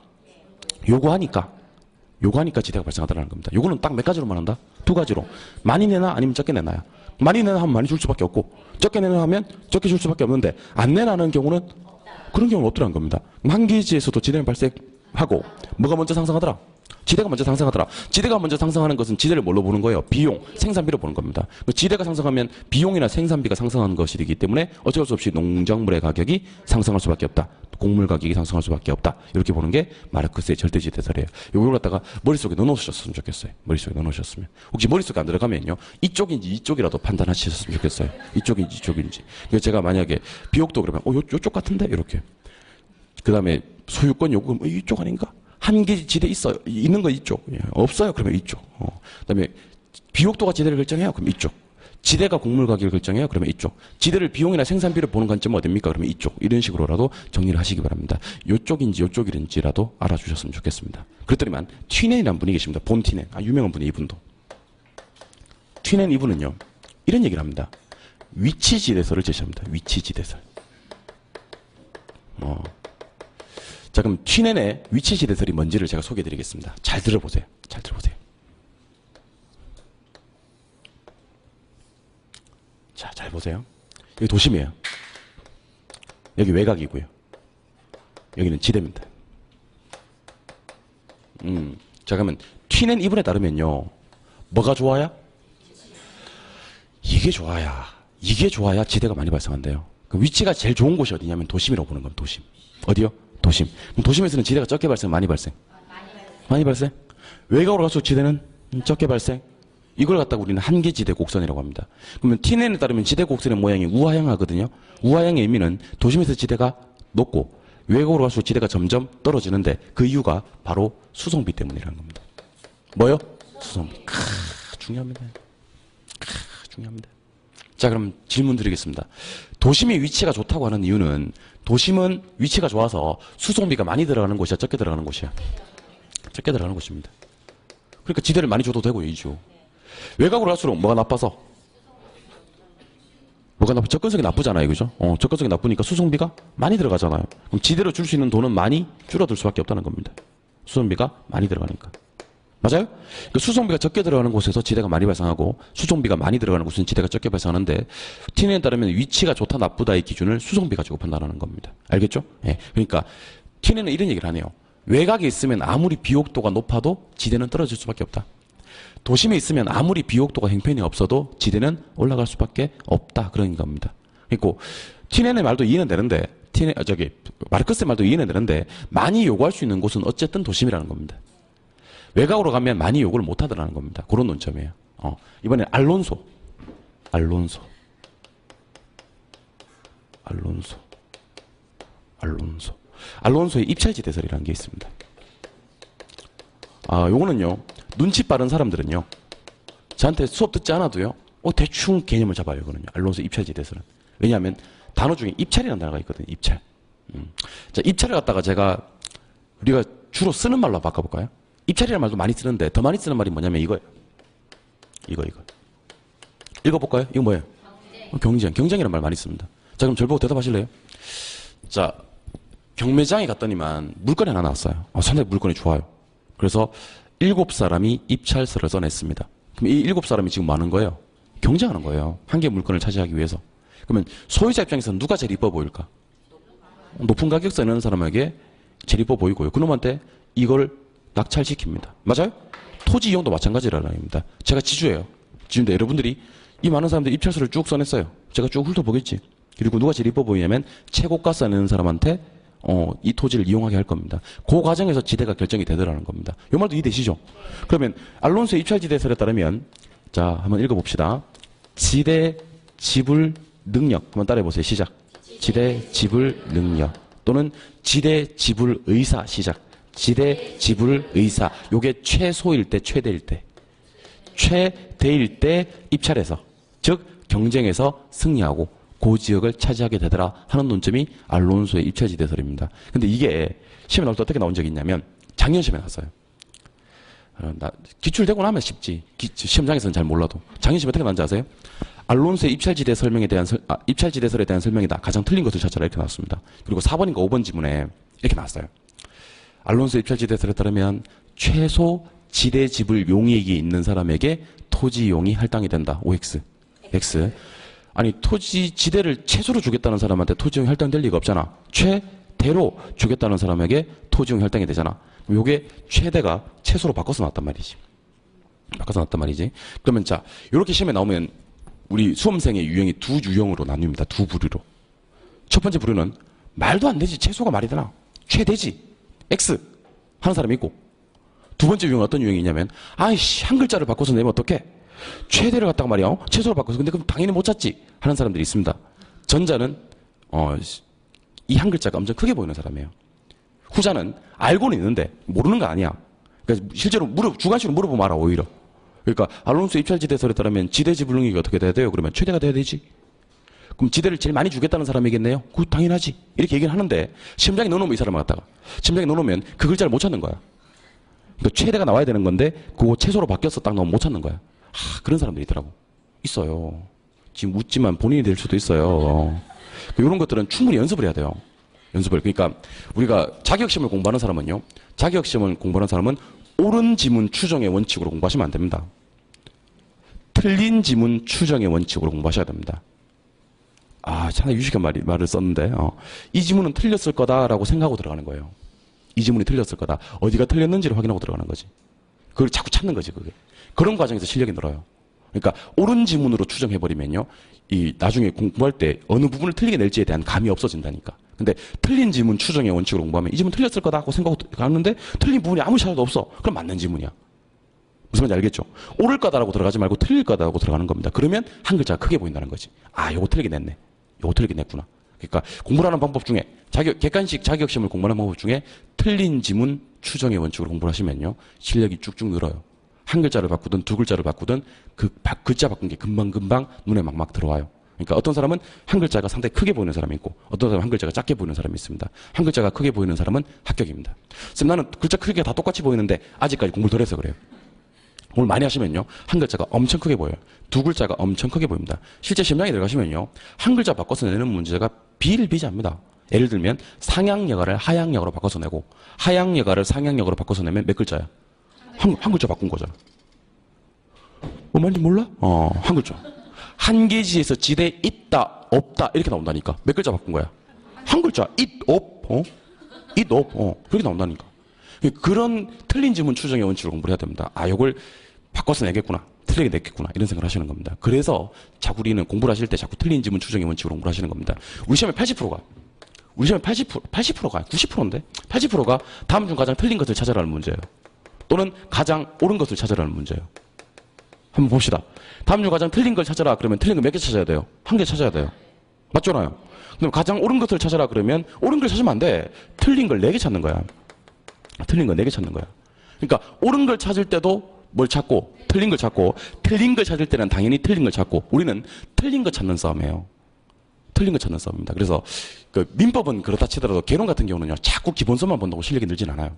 요구하니까 지대가 발생하더라는 겁니다. 요거는 딱 몇 가지로만 한다? 2가지로. 많이 내나 아니면 적게 내나요? 많이 내나 하면 많이 줄 수밖에 없고 적게 내나 하면 적게 줄 수밖에 없는데 안 내나는 경우는 그런 경우는 없더라는 겁니다. 한계지에서도 지대는 발생하고 뭐가 먼저 상승하더라? 지대가 먼저 상승하더라. 지대가 먼저 상승하는 것은 지대를 뭘로 보는 거예요? 비용, 생산비로 보는 겁니다. 지대가 상승하면 비용이나 생산비가 상승하는 것이기 때문에 어쩔 수 없이 농작물의 가격이 상승할 수밖에 없다. 곡물 가격이 상승할 수밖에 없다. 이렇게 보는 게 마르크스의 절대지대설이에요. 이걸 갖다가 머릿속에 넣어놓으셨으면 좋겠어요. 머릿속에 넣어놓으셨으면. 혹시 머릿속에 안 들어가면요. 이쪽인지 이쪽이라도 판단하셨으면 좋겠어요. 이쪽인지 이쪽인지. 그래서 제가 만약에 비옥도 그러면 요쪽 같은데? 이렇게. 그 다음에 소유권 요금 이쪽 아닌가? 한계 지대 있어요. 있는 거 이쪽. 없어요. 그러면 이쪽. 그 다음에 비옥도가 지대를 결정해요. 그럼 이쪽. 지대가 곡물 가격을 결정해요. 그러면 이쪽. 지대를 비용이나 생산비를 보는 관점은 어딥니까? 그러면 이쪽. 이런 식으로라도 정리를 하시기 바랍니다. 요쪽인지 요쪽인지라도 알아주셨으면 좋겠습니다. 그랬더니만 튀넨이라는 분이 계십니다. 본 튀넨. 유명한 분이 이분도. 튀넨 이분은요. 이런 얘기를 합니다. 위치지대설을 제시합니다. 위치지대설. 자, 그럼 튀넨의 위치지대설이 뭔지를 제가 소개해드리겠습니다. 잘 들어보세요. 잘 들어보세요. 자, 잘 보세요. 여기 도심이에요. 여기 외곽이고요. 여기는 지대입니다. 자, 그러면 튀넨 이분에 따르면요. 뭐가 좋아야? 이게 좋아야 지대가 많이 발생한대요. 그럼 위치가 제일 좋은 곳이 어디냐면 도심이라고 보는 겁니다. 도심. 어디요? 도심. 그럼 도심에서는 지대가 적게 발생, 많이 발생? 많이 발생. 외곽으로 갈수록 지대는 적게 발생. 이걸 갖다가 우리는 한계지대 곡선이라고 합니다. 그러면 튀넨에 따르면 지대 곡선의 모양이 우하향하거든요. 우하향의 의미는 도심에서 지대가 높고 외곽으로 갈수록 지대가 점점 떨어지는데 그 이유가 바로 수송비 때문이라는 겁니다. 뭐요? 수송비. 중요합니다. 중요합니다. 자, 그럼 질문 드리겠습니다. 도심의 위치가 좋다고 하는 이유는 도심은 위치가 좋아서 수송비가 많이 들어가는 곳이야, 적게 들어가는 곳이야? 적게 들어가는 곳입니다. 그러니까 지대를 많이 줘도 되고요, 이주. 외곽으로 갈수록 뭐가 나빠서? 접근성이 나쁘잖아요, 그죠? 접근성이 나쁘니까 수송비가 많이 들어가잖아요. 그럼 지대로 줄 수 있는 돈은 많이 줄어들 수밖에 없다는 겁니다. 수송비가 많이 들어가니까. 맞아요? 그러니까 수송비가 적게 들어가는 곳에서 지대가 많이 발생하고 수송비가 많이 들어가는 곳은 지대가 적게 발생하는데 튀넨에 따르면 위치가 좋다 나쁘다의 기준을 수송비 가지고 판단하는 겁니다. 알겠죠? 예. 그러니까 튀넨은 이런 얘기를 하네요. 외곽에 있으면 아무리 비옥도가 높아도 지대는 떨어질 수밖에 없다. 도심에 있으면 아무리 비옥도가 형편이 없어도 지대는 올라갈 수밖에 없다. 그런 겁니다. 그리고 튀넨의 말도 이해는 되는데 마르크스의 말도 이해는 되는데 많이 요구할 수 있는 곳은 어쨌든 도심이라는 겁니다. 외곽으로 가면 많이 요구를 못 하더라는 겁니다. 그런 논점이에요. 이번엔 알론소의 입찰지대설이라는 게 있습니다. 요거는요, 눈치 빠른 사람들은요, 저한테 수업 듣지 않아도요, 대충 개념을 잡아요, 이거는요. 알론소 입찰지대설은. 왜냐하면 단어 중에 입찰이라는 단어가 있거든요, 입찰. 자, 입찰을 갖다가 우리가 주로 쓰는 말로 바꿔볼까요? 입찰이라는 말도 많이 쓰는데 더 많이 쓰는 말이 뭐냐면 이거예요. 이거. 읽어볼까요? 이거 뭐예요? 경쟁이라는 말 많이 씁니다. 자, 그럼 저를 보고 대답하실래요? 자, 경매장에 갔더니만 물건이 하나 나왔어요. 상당히 물건이 좋아요. 그래서 7사람이 입찰서를 써냈습니다. 그럼 이 7사람이 지금 뭐 하는 거예요? 경쟁하는 거예요. 한 개의 물건을 차지하기 위해서. 그러면 소유자 입장에서는 누가 제일 이뻐 보일까? 높은 가격서 내는 사람에게 제일 이뻐 보이고요. 그놈한테 이걸 낙찰시킵니다. 맞아요? 토지 이용도 마찬가지라는 겁니다. 제가 지주인데 여러분들이 이 많은 사람들이 입찰서를 쭉 써냈어요. 제가 쭉 훑어보겠지. 그리고 누가 제일 이뻐 보이냐면 최고가 써내는 사람한테 이 토지를 이용하게 할 겁니다. 그 과정에서 지대가 결정이 되더라는 겁니다. 이 말도 이해되시죠? 그러면 알론소의 입찰지대설에 따르면 자, 한번 읽어봅시다. 지대 지불 능력 한번 따라해보세요. 시작. 지대 지불 능력 또는 지대 지불 의사 시작. 지대 지불 의사. 요게 최소일 때 최대일 때. 최대일 때 입찰해서 즉 경쟁에서 승리하고 그 지역을 차지하게 되더라 하는 논점이 알론소의 입찰지대설입니다. 근데 이게 시험에 나올 때 어떻게 나온 적이 있냐면 작년 시험에 나왔어요. 기출되고 나면 쉽지. 시험장에서는 잘 몰라도. 작년 시험에 어떻게 나온지 아세요? 알론소의 입찰지대설에 대한 설명이다. 가장 틀린 것을 찾아라 이렇게 나왔습니다. 그리고 4번인가 5번 지문에 이렇게 나왔어요. 알론소 입찰지대설에 따르면 최소 지대 지불 용익이 있는 사람에게 토지 이용이 할당이 된다. OX. X. 아니 지대를 최소로 주겠다는 사람한테 토지 이용이 할당될 리가 없잖아. 최대 그대로 주겠다는 사람에게 토지용 혈당이 되잖아. 그럼 요게 최대가 최소로 바꿔서 나왔단 말이지. 바꿔서 나왔단 말이지. 그러면 자, 요렇게 시험에 나오면 우리 수험생의 유형이 두 유형으로 나뉩니다. 두 부류로. 첫 번째 부류는 말도 안 되지. 최소가 말이 되나? 최대지. X. 하는 사람이 있고. 두 번째 유형은 어떤 유형이냐면, 아이씨, 한 글자를 바꿔서 내면 어떡해? 최대를 갖다가 말이야. 최소로 바꿔서. 근데 그럼 당연히 못 찾지. 하는 사람들이 있습니다. 전자는, 이 한 글자가 엄청 크게 보이는 사람이에요. 후자는 알고는 있는데, 모르는 거 아니야. 그러니까 실제로 주관식으로 물어보면 알아, 오히려. 그러니까, 알론소 입찰지대설에 따르면 지대지불능이가 어떻게 돼야 돼요? 그러면 최대가 돼야 되지. 그럼 지대를 제일 많이 주겠다는 사람이겠네요? 그 당연하지. 이렇게 얘기를 하는데, 시험장에 넣어놓으면 이 사람을 갖다가. 시험장에 넣어놓으면 그 글자를 못 찾는 거야. 그러니까 최대가 나와야 되는 건데, 그거 최소로 바뀌어서 딱 나오면 못 찾는 거야. 그런 사람들이 있더라고. 있어요. 지금 웃지만 본인이 될 수도 있어요. 이런 것들은 충분히 연습을 해야 돼요. 연습을. 그러니까 우리가 자격시험을 공부하는 사람은요. 자격시험을 공부하는 사람은 옳은 지문 추정의 원칙으로 공부하시면 안 됩니다. 틀린 지문 추정의 원칙으로 공부하셔야 됩니다. 상당히 유식한 말을 썼는데, 이 지문은 틀렸을 거다라고 생각하고 들어가는 거예요. 이 지문이 틀렸을 거다. 어디가 틀렸는지를 확인하고 들어가는 거지. 그걸 자꾸 찾는 거지, 그게. 그런 과정에서 실력이 늘어요. 그러니까, 옳은 지문으로 추정해버리면요, 나중에 공부할 때 어느 부분을 틀리게 낼지에 대한 감이 없어진다니까. 근데, 틀린 지문 추정의 원칙으로 공부하면 이 지문 틀렸을 거다 하고 생각하고 가는데, 틀린 부분이 아무 차이도 없어. 그럼 맞는 지문이야. 무슨 말인지 알겠죠? 옳을 거다라고 들어가지 말고 틀릴 거다라고 들어가는 겁니다. 그러면 한 글자가 크게 보인다는 거지. 요거 틀리게 냈네. 요거 틀리게 냈구나. 그러니까 공부를 하는 방법 중에 객관식 자격시험을 공부하는 방법 중에 틀린 지문 추정의 원칙으로 공부를 하시면요. 실력이 쭉쭉 늘어요. 한 글자를 바꾸든 두 글자를 바꾸든 그 글자 바꾼 게 금방금방 눈에 막 들어와요. 그러니까 어떤 사람은 한 글자가 상당히 크게 보이는 사람이 있고 어떤 사람은 한 글자가 작게 보이는 사람이 있습니다. 한 글자가 크게 보이는 사람은 합격입니다. 쌤 나는 글자 크기가 다 똑같이 보이는데 아직까지 공부를 덜 해서 그래요. 오늘 많이 하시면요. 한 글자가 엄청 크게 보여요. 두 글자가 엄청 크게 보입니다. 실제 시험장에 들어가시면요. 한 글자 바꿔서 내는 문제가 비일비재합니다. 예를 들면 상향여가를 하향여가로 바꿔서 내고 하향여가를 상향여가로 바꿔서 내면 몇 글자야? 한 글자 바꾼 거잖아. 뭐 말인지 몰라? 한 글자. 한계지에서 지대 있다, 없다 이렇게 나온다니까. 몇 글자 바꾼 거야? 한 글자. it, up, it, up, 그렇게 나온다니까. 그런 틀린 지문 추정의 원칙을 공부를 해야 됩니다. 요걸 바꿔서 내겠구나. 틀리게 냈겠구나. 이런 생각을 하시는 겁니다. 그래서 자꾸 우리는 공부를 하실 때 자꾸 틀린 지문 추정의 원칙으로 공부를 하시는 겁니다. 우리 시험에 80%가 90%인데? 80%가 다음 중 가장 틀린 것을 찾아라는 문제예요. 또는 가장 옳은 것을 찾아라는 문제예요. 한번 봅시다. 다음 중 가장 틀린 걸 찾아라 그러면 틀린 거 몇 개 찾아야 돼요? 한 개 찾아야 돼요. 맞잖아요. 그럼 가장 옳은 것을 찾아라 그러면 옳은 걸 찾으면 안 돼. 틀린 걸 4개 찾는 거야. 틀린 거 4개 찾는 거야. 그러니까 옳은 걸 찾을 때도 뭘 찾고 틀린 걸 찾고 틀린 걸 찾을 때는 당연히 틀린 걸 찾고 우리는 틀린 거 찾는 싸움이에요. 틀린 거 찾는 싸움입니다. 그래서 그 민법은 그렇다 치더라도 개론 같은 경우는요. 자꾸 기본서만 본다고 실력이 늘진 않아요.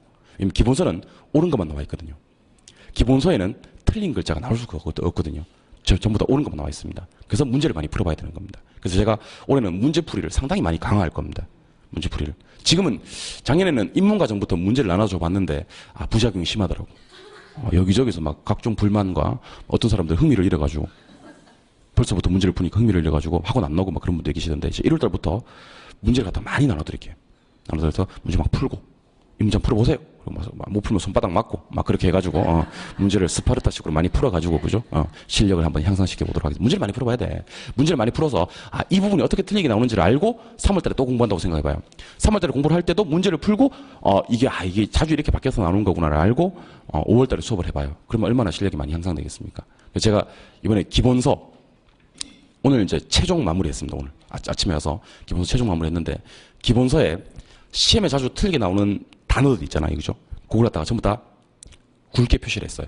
기본서는 옳은 것만 나와 있거든요. 기본서에는 틀린 글자가 나올 수가 없거든요. 전부 다 옳은 것만 나와 있습니다. 그래서 문제를 많이 풀어봐야 되는 겁니다. 그래서 제가 올해는 문제풀이를 상당히 많이 강화할 겁니다. 문제풀이를. 지금은 작년에는 입문과정부터 문제를 나눠줘 봤는데 부작용이 심하더라고. 여기저기서 막 각종 불만과 어떤 사람들 흥미를 잃어가지고 벌써부터 문제를 푸니까 흥미를 잃어가지고 학원 안 나오고 막 그런 분들 계시던데 이제 1월달부터 문제를 갖다 많이 나눠드릴게요. 나눠서 문제 막 풀고 이 문제 풀어보세요. 못 풀면 손바닥 맞고 막 그렇게 해가지고 문제를 스파르타식으로 많이 풀어가지고 그죠? 실력을 한번 향상시켜 보도록 하겠습니다. 문제를 많이 풀어봐야 돼. 문제를 많이 풀어서 이 부분이 어떻게 틀리게 나오는지를 알고 3월달에 또 공부한다고 생각해봐요. 3월달에 공부를 할 때도 문제를 풀고 이게 자주 이렇게 바뀌어서 나오는 거구나를 알고 5월달에 수업을 해봐요. 그러면 얼마나 실력이 많이 향상되겠습니까? 제가 이번에 기본서 오늘 이제 최종 마무리했습니다. 오늘 아침에 와서 기본서 최종 마무리했는데 기본서에 시험에 자주 틀리게 나오는 단어들 있잖아요. 그죠? 그걸 갖다가 전부 다 굵게 표시를 했어요.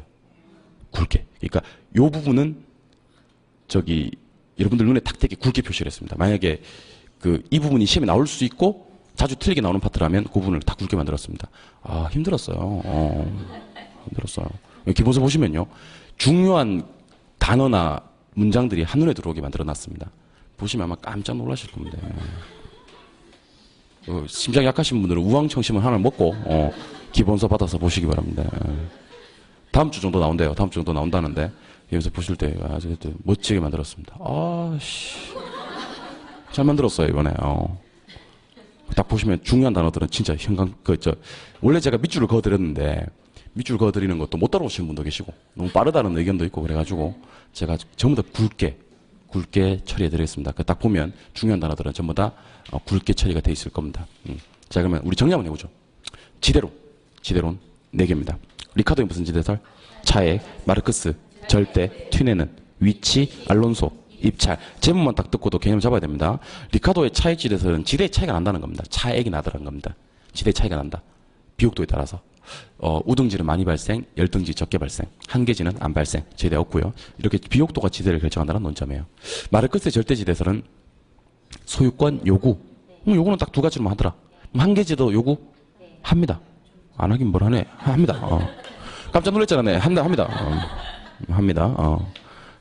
굵게. 그러니까 요 부분은 여러분들 눈에 탁 띄게 굵게 표시를 했습니다. 만약에 이 부분이 시험에 나올 수 있고 자주 틀리게 나오는 파트라면 그 부분을 다 굵게 만들었습니다. 힘들었어요. 힘들었어요. 기본서 보시면요. 중요한 단어나 문장들이 한눈에 들어오게 만들어놨습니다. 보시면 아마 깜짝 놀라실 겁니다. 심장이 약하신 분들은 우황청심을 하나 먹고 기본서 받아서 보시기 바랍니다. 다음 주 정도 나온대요. 다음 주 정도 나온다는데 여기서 보실 때 아주 멋지게 만들었습니다. 잘 만들었어요 이번에. 딱 보시면 중요한 단어들은 진짜 원래 제가 밑줄을 그어드렸는데, 밑줄 그어드리는 것도 못 따라오시는 분도 계시고, 너무 빠르다는 의견도 있고, 그래가지고, 제가 전부 다 굵게 처리해드리겠습니다. 딱 보면 중요한 단어들은 전부 다 굵게 처리가 돼 있을 겁니다. 자, 그러면 우리 정리 한번 해보죠. 지대론 4개입니다. 리카도의 무슨 지대설? 차액, 마르크스, 절대, 튀네는, 위치, 알론소, 입찰. 제목만 딱 듣고도 개념 잡아야 됩니다. 리카도의 차액 지대설은 지대의 차이가 난다는 겁니다. 차액이 나더라는 겁니다. 지대의 차이가 난다. 비옥도에 따라서. 우등지는 많이 발생, 열등지 적게 발생, 한계지는 안 발생, 지대 없고요. 이렇게 비옥도가 지대를 결정한다는 논점이에요. 마르크스의 절대지대설은 소유권 요구. 요구는 딱 2가지로만 하더라. 한계지도 요구? 합니다. 안 하긴 뭘 하네. 합니다. 깜짝 놀랐잖아. 합니다. 합니다.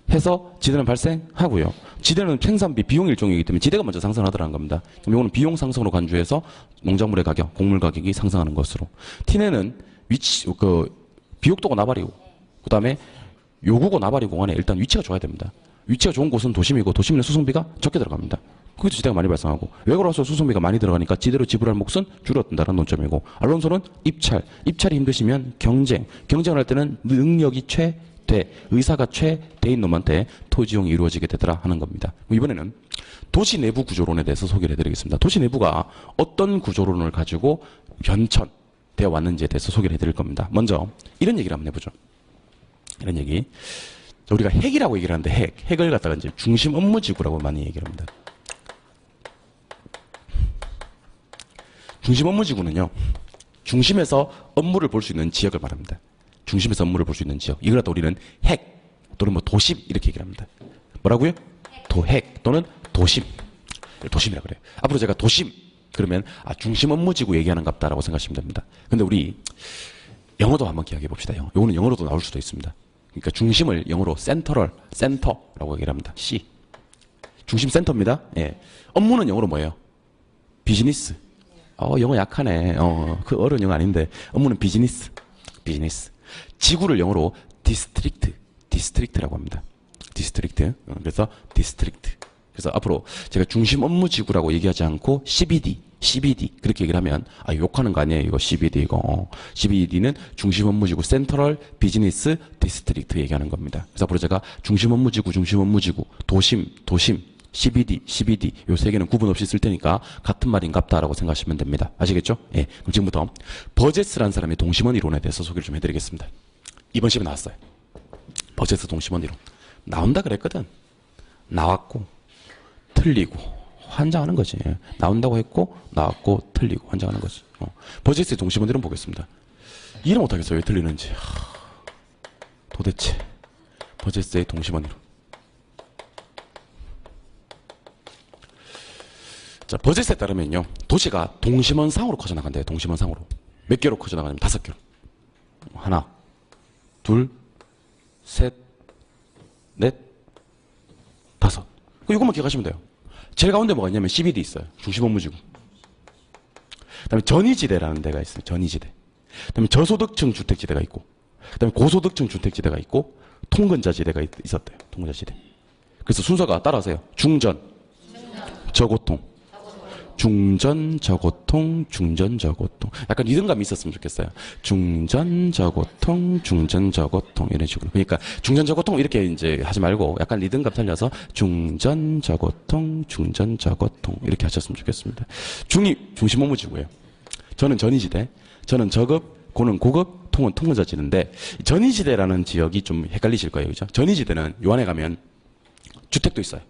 해서 지대는 발생하고요. 지대는 생산비, 비용 일종이기 때문에 지대가 먼저 상승하더라는 겁니다. 그럼 이거는 비용 상승으로 간주해서 농작물의 가격, 곡물 가격이 상승하는 것으로. 티네는 비옥도가 나발이고, 그 다음에 요구고 나발이 공간에 일단 위치가 좋아야 됩니다. 위치가 좋은 곳은 도심이고, 도심에는 수송비가 적게 들어갑니다. 거기서 지대가 많이 발생하고, 외곽으로서 수송비가 많이 들어가니까 지대로 지불할 몫은 줄어든다는 논점이고, 알론소는 입찰이 힘드시면 경쟁을 할 때는 능력이 의사가 최대인 놈한테 토지용이 이루어지게 되더라 하는 겁니다. 이번에는 도시 내부 구조론에 대해서 소개를 해드리겠습니다. 도시 내부가 어떤 구조론을 가지고 변천되어 왔는지에 대해서 소개를 해드릴 겁니다. 먼저 이런 얘기를 한번 해보죠. 이런 얘기. 우리가 핵이라고 얘기를 하는데 핵을 갖다가 이제 중심 업무지구라고 많이 얘기를 합니다. 중심 업무지구는요, 중심에서 업무를 볼 수 있는 지역을 말합니다. 중심에서 업무를 볼 수 있는 지역. 이걸 갖다 우리는 핵 또는 도심 이렇게 얘기를 합니다. 뭐라고요? 핵 또는 도심. 도심이라 그래요. 앞으로 제가 도심 그러면 중심 업무지구 얘기하는 갑다라고 생각하시면 됩니다. 근데 우리 영어도 한번 기억해 봅시다. 요거는 영어로도 나올 수도 있습니다. 그러니까 중심을 영어로 센터라고 얘기를 합니다. C. 중심 센터입니다. 예. 업무는 영어로 뭐예요? 비즈니스. 영어 약하네. 그 어려운 영어 아닌데 업무는 비즈니스. 지구를 영어로 디스트릭트라고 합니다. 디스트릭트. 그래서 디스트릭트. 그래서 앞으로 제가 중심 업무 지구라고 얘기하지 않고 CBD 그렇게 얘기를 하면 욕하는 거 아니에요. 이거 CBD 이거. CBD는 중심 업무 지구 센트럴 비즈니스 디스트릭트 얘기하는 겁니다. 그래서 앞으로 제가 중심 업무 지구, 도심, CBD 요 3개는 구분 없이 쓸 테니까 같은 말인갑다라고 생각하시면 됩니다. 아시겠죠? 예. 그럼 지금부터 버제스라는 사람의 동심원 이론에 대해서 소개를 좀 해드리겠습니다. 이번 시험에 나왔어요. 버제스 동심원 이론. 나온다 그랬거든. 나왔고 틀리고 환장하는 거지. 나온다고 했고 나왔고 틀리고 환장하는 거지. 버제스의 동심원 이론 보겠습니다. 이해를 못하겠어요. 왜 틀리는지. 도대체 버제스의 동심원 이론. 자, 버제스에 따르면요, 도시가 동심원상으로 커져나간대요. 동심원상으로. 몇 개로 커져나가냐면 5개로. 하나, 둘, 셋, 넷, 5. 이것만 기억하시면 돼요. 제일 가운데 뭐가 있냐면 CBD 있어요. 중심 업무지구. 그 다음에 전이지대라는 데가 있어요. 전이지대. 그 다음에 저소득층 주택지대가 있고, 그 다음에 고소득층 주택지대가 있고, 통근자지대가 있었대요. 통근자지대. 그래서 순서가 따라하세요. 중전, 저고통. 중전, 저고통. 약간 리듬감이 있었으면 좋겠어요. 중전, 저고통. 이런 식으로. 그러니까 중전, 저고통 이렇게 이제 하지 말고 약간 리듬감 살려서 중전, 저고통. 이렇게 하셨으면 좋겠습니다. 중심 업무지구예요. 저는 전이지대, 저는 저급, 고는 고급, 통은 통근자지대인데 전이지대라는 지역이 좀 헷갈리실 거예요. 그죠? 전이지대는 요 안에 가면 주택도 있어요.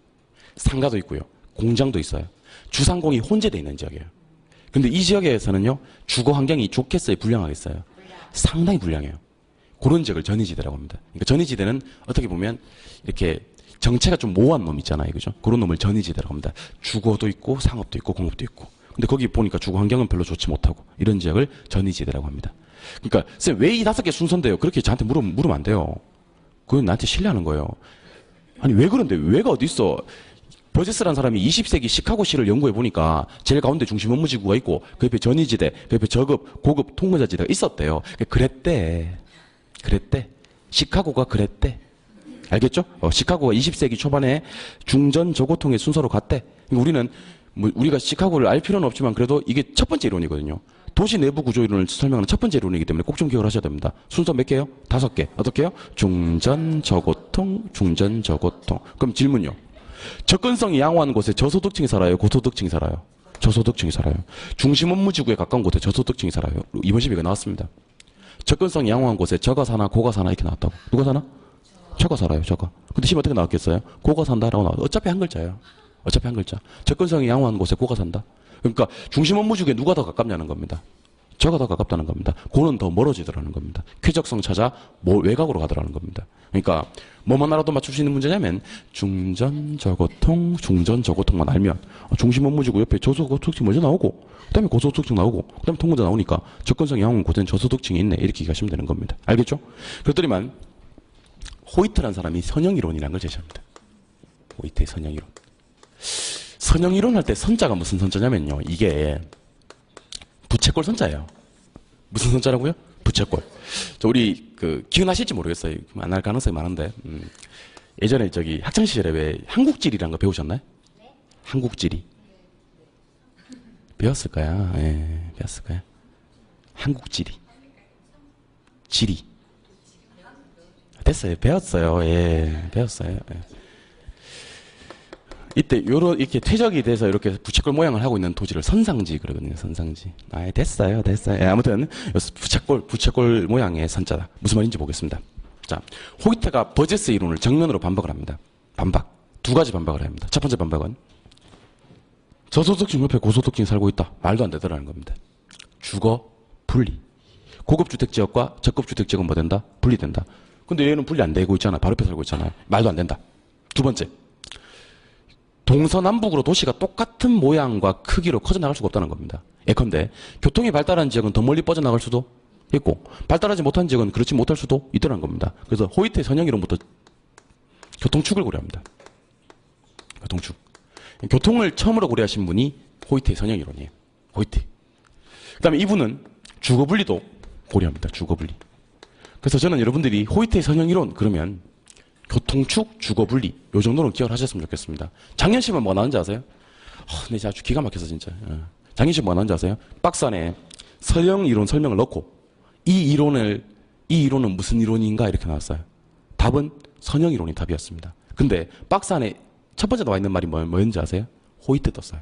상가도 있고요. 공장도 있어요. 주상공이 혼재되어 있는 지역이에요. 근데 이 지역에서는요, 주거 환경이 좋겠어요? 불량하겠어요? 상당히 불량해요. 그런 지역을 전이지대라고 합니다. 그러니까 전이지대는 어떻게 보면 이렇게 정체가 좀 모호한 놈 있잖아요. 그죠? 그런 놈을 전이지대라고 합니다. 주거도 있고, 상업도 있고, 공업도 있고. 근데 거기 보니까 주거 환경은 별로 좋지 못하고, 이런 지역을 전이지대라고 합니다. 그러니까, 쌤, 왜 이 5개 순서인데요? 그렇게 저한테 물으면 안 돼요. 그건 나한테 신뢰하는 거예요. 아니, 왜 그런데? 왜가 어딨어? 버제스라는 사람이 20세기 시카고시를 연구해 보니까 제일 가운데 중심 업무지구가 있고 그 옆에 전이지대, 그 옆에 저급, 고급, 통근자지대가 있었대요. 그랬대. 시카고가 그랬대. 알겠죠? 시카고가 20세기 초반에 중전 저고통의 순서로 갔대. 우리는 뭐 우리가 시카고를 알 필요는 없지만 그래도 이게 첫 번째 이론이거든요. 도시 내부 구조 이론을 설명하는 첫 번째 이론이기 때문에 꼭 좀 기억을 하셔야 됩니다. 순서 몇 개요? 5개. 어떻게요? 중전, 저고통, 중전, 저고통. 그럼 질문요. 접근성이 양호한 곳에 저소득층이 살아요? 고소득층이 살아요? 저소득층이 살아요. 중심 업무 지구에 가까운 곳에 저소득층이 살아요. 이번 시험에 나왔습니다. 접근성이 양호한 곳에 저가 사나 고가 사나 이렇게 나왔다고. 누가 사나? 저가 살아요. 저가. 근데 시험 어떻게 나왔겠어요? 고가 산다라고 나와. 어차피 한 글자예요. 어차피 한 글자. 접근성이 양호한 곳에 고가 산다. 그러니까 중심 업무 지구에 누가 더 가깝냐는 겁니다. 저가 더 가깝다는 겁니다. 고는 더 멀어지더라는 겁니다. 쾌적성 찾아 외곽으로 가더라는 겁니다. 그러니까 뭐만 알아도 맞출 수 있는 문제냐면 중전 저고통, 중전 저고통만 알면 중심 업무지구 옆에 저소득층 먼저 나오고 그다음에 고소득층 나오고 그다음에 통문제 나오니까 접근성이 양호한 곳엔 저소득층이 있네 이렇게 얘기하시면 되는 겁니다. 알겠죠? 그랬더니만 호이트라는 사람이 선형이론이라는 걸 제시합니다. 호이트의 선형이론. 선형이론 할 때 선자가 무슨 선자냐면요. 이게 부채꼴 선자예요. 무슨 선자라고요? 부채꼴. 우리 기억나실지 모르겠어요. 안 할 가능성이 많은데 예전에 저기 학창 시절에 왜 한국지리라는 거 배우셨나요? 네. 한국지리 배웠을 거야. 예, 배웠을 거야. 한국지리. 지리. 됐어요. 배웠어요. 예, 배웠어요. 예. 이때 이렇게 퇴적이 돼서 이렇게 부채꼴 모양을 하고 있는 토지를 선상지 그러거든요. 선상지. 아, 됐어요. 됐어요. 예, 아무튼 부채꼴 모양의 선자다. 무슨 말인지 보겠습니다. 자, 호이트가 버제스 이론을 정면으로 반박을 합니다. 반박. 2가지 반박을 합니다. 첫 번째 반박은 저소득층 옆에 고소득층이 살고 있다. 말도 안 되더라는 겁니다. 주거 분리. 고급 주택 지역과 저급 주택 지역은 뭐 된다? 분리된다. 근데 얘는 분리 안 되고 있잖아. 바로 옆에 살고 있잖아요. 말도 안 된다. 두 번째. 동서남북으로 도시가 똑같은 모양과 크기로 커져나갈 수가 없다는 겁니다. 예컨대 교통이 발달한 지역은 더 멀리 뻗어나갈 수도 있고 발달하지 못한 지역은 그렇지 못할 수도 있다는 겁니다. 그래서 호이트의 선형이론부터 교통축을 고려합니다. 교통축. 교통을 처음으로 고려하신 분이 호이트의 선형이론이에요. 호이트. 그 다음에 이분은 주거분리도 고려합니다. 주거분리. 그래서 저는 여러분들이 호이트의 선형이론 그러면 교통축, 주거분리 요 정도는 기억을 하셨으면 좋겠습니다. 작년 시험에 뭐가 나왔는지 아세요? 네, 아주 기가 막혀서 진짜. 작년 시험 뭐가 나왔는지 아세요? 박스 안에 선형이론 설명을 넣고 이 이론은 무슨 이론인가 이렇게 나왔어요. 답은 선형이론이 답이었습니다. 근데 박스 안에 첫 번째 나와 있는 말이 뭐였는지 아세요? 호이트 떴어요.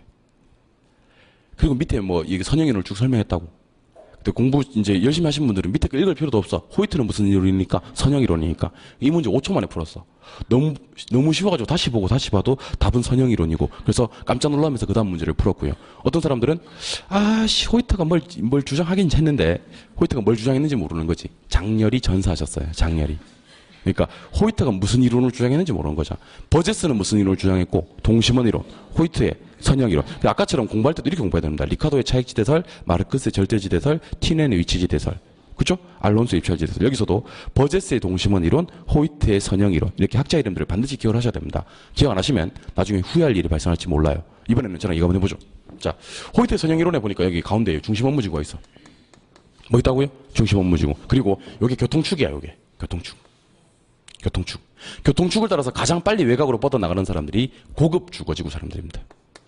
그리고 밑에 이게 선형이론을 쭉 설명했다고. 근데 공부 이제 열심히 하신 분들은 밑에 거 읽을 필요도 없어. 호이트는 무슨 이론이니까? 선형이론이니까. 이 문제 5초 만에 풀었어. 너무 쉬워가지고 다시 보고 다시 봐도 답은 선형이론이고. 그래서 깜짝 놀라면서 그 다음 문제를 풀었고요. 어떤 사람들은 호이트가 뭘 주장하긴 했는데 호이트가 뭘 주장했는지 모르는 거지. 장렬히 전사하셨어요. 장렬히. 그러니까 호이트가 무슨 이론을 주장했는지 모르는 거죠. 버제스는 무슨 이론을 주장했고 동심원 이론, 호이트의 선형 이론. 아까처럼 공부할 때도 이렇게 공부해야 됩니다. 리카도의 차익지대설, 마르크스의 절대지대설, 티넨의 위치지대설. 그렇죠? 알론소의 입찰지대설. 여기서도 버제스의 동심원 이론, 호이트의 선형 이론. 이렇게 학자 이름들을 반드시 기억을 하셔야 됩니다. 기억 안 하시면 나중에 후회할 일이 발생할지 몰라요. 이번에는 저랑 이거 한번 해보죠. 자, 호이트의 선형 이론에 보니까 여기 가운데에 중심 업무지구가 있어. 뭐 있다고요? 중심 업무지구. 그리고 여기 교통축이야, 여기. 교통축. 교통축을 따라서 가장 빨리 외곽으로 뻗어나가는 사람들이 고급 주거지구 사람들입니다.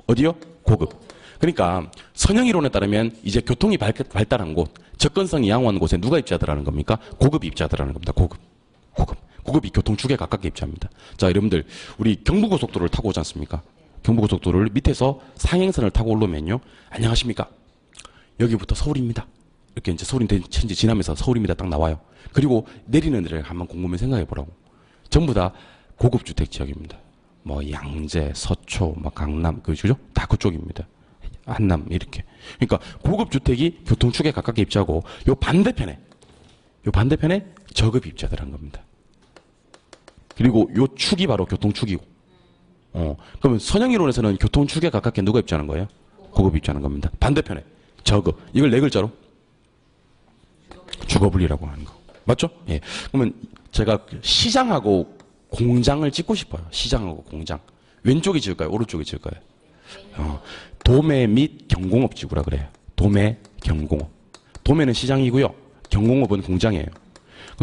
어디요? 고급. 그러니까 선형이론에 따르면 이제 교통이 발달한 곳, 접근성이 양호한 곳에 누가 입지하더라는 겁니까? 고급이 입지하더라는 겁니다. 고급이 교통축에 가깝게 입지합니다. 자, 여러분들 우리 경부고속도로를 타고 오지 않습니까? 경부고속도로를 밑에서 상행선을 타고 오르면요. 안녕하십니까? 여기부터 서울입니다. 이렇게 이제 서울이 천지 지나면서 서울입니다 딱 나와요. 그리고 내리는 데를 한번 곰곰이 생각해 보라고. 전부 다 고급 주택 지역입니다. 양재, 서초, 강남, 그죠? 다 그쪽입니다. 한남 이렇게. 그러니까 고급 주택이 교통축에 가깝게 입지하고 요 반대편에 저급이 입지하더라는 겁니다. 그리고 요 축이 바로 교통축이고. 그러면 선형이론에서는 교통축에 가깝게 누가 입지하는 거예요? 고급이 입지하는 겁니다. 반대편에 저급. 이걸 4글자로 주거분리라고 하는 거. 맞죠? 예. 그러면 제가 시장하고 공장을 찍고 싶어요. 시장하고 공장. 왼쪽이 지을까요? 오른쪽이 지을까요? 도매 및 경공업 지구라 그래요. 도매, 경공업. 도매는 시장이고요. 경공업은 공장이에요.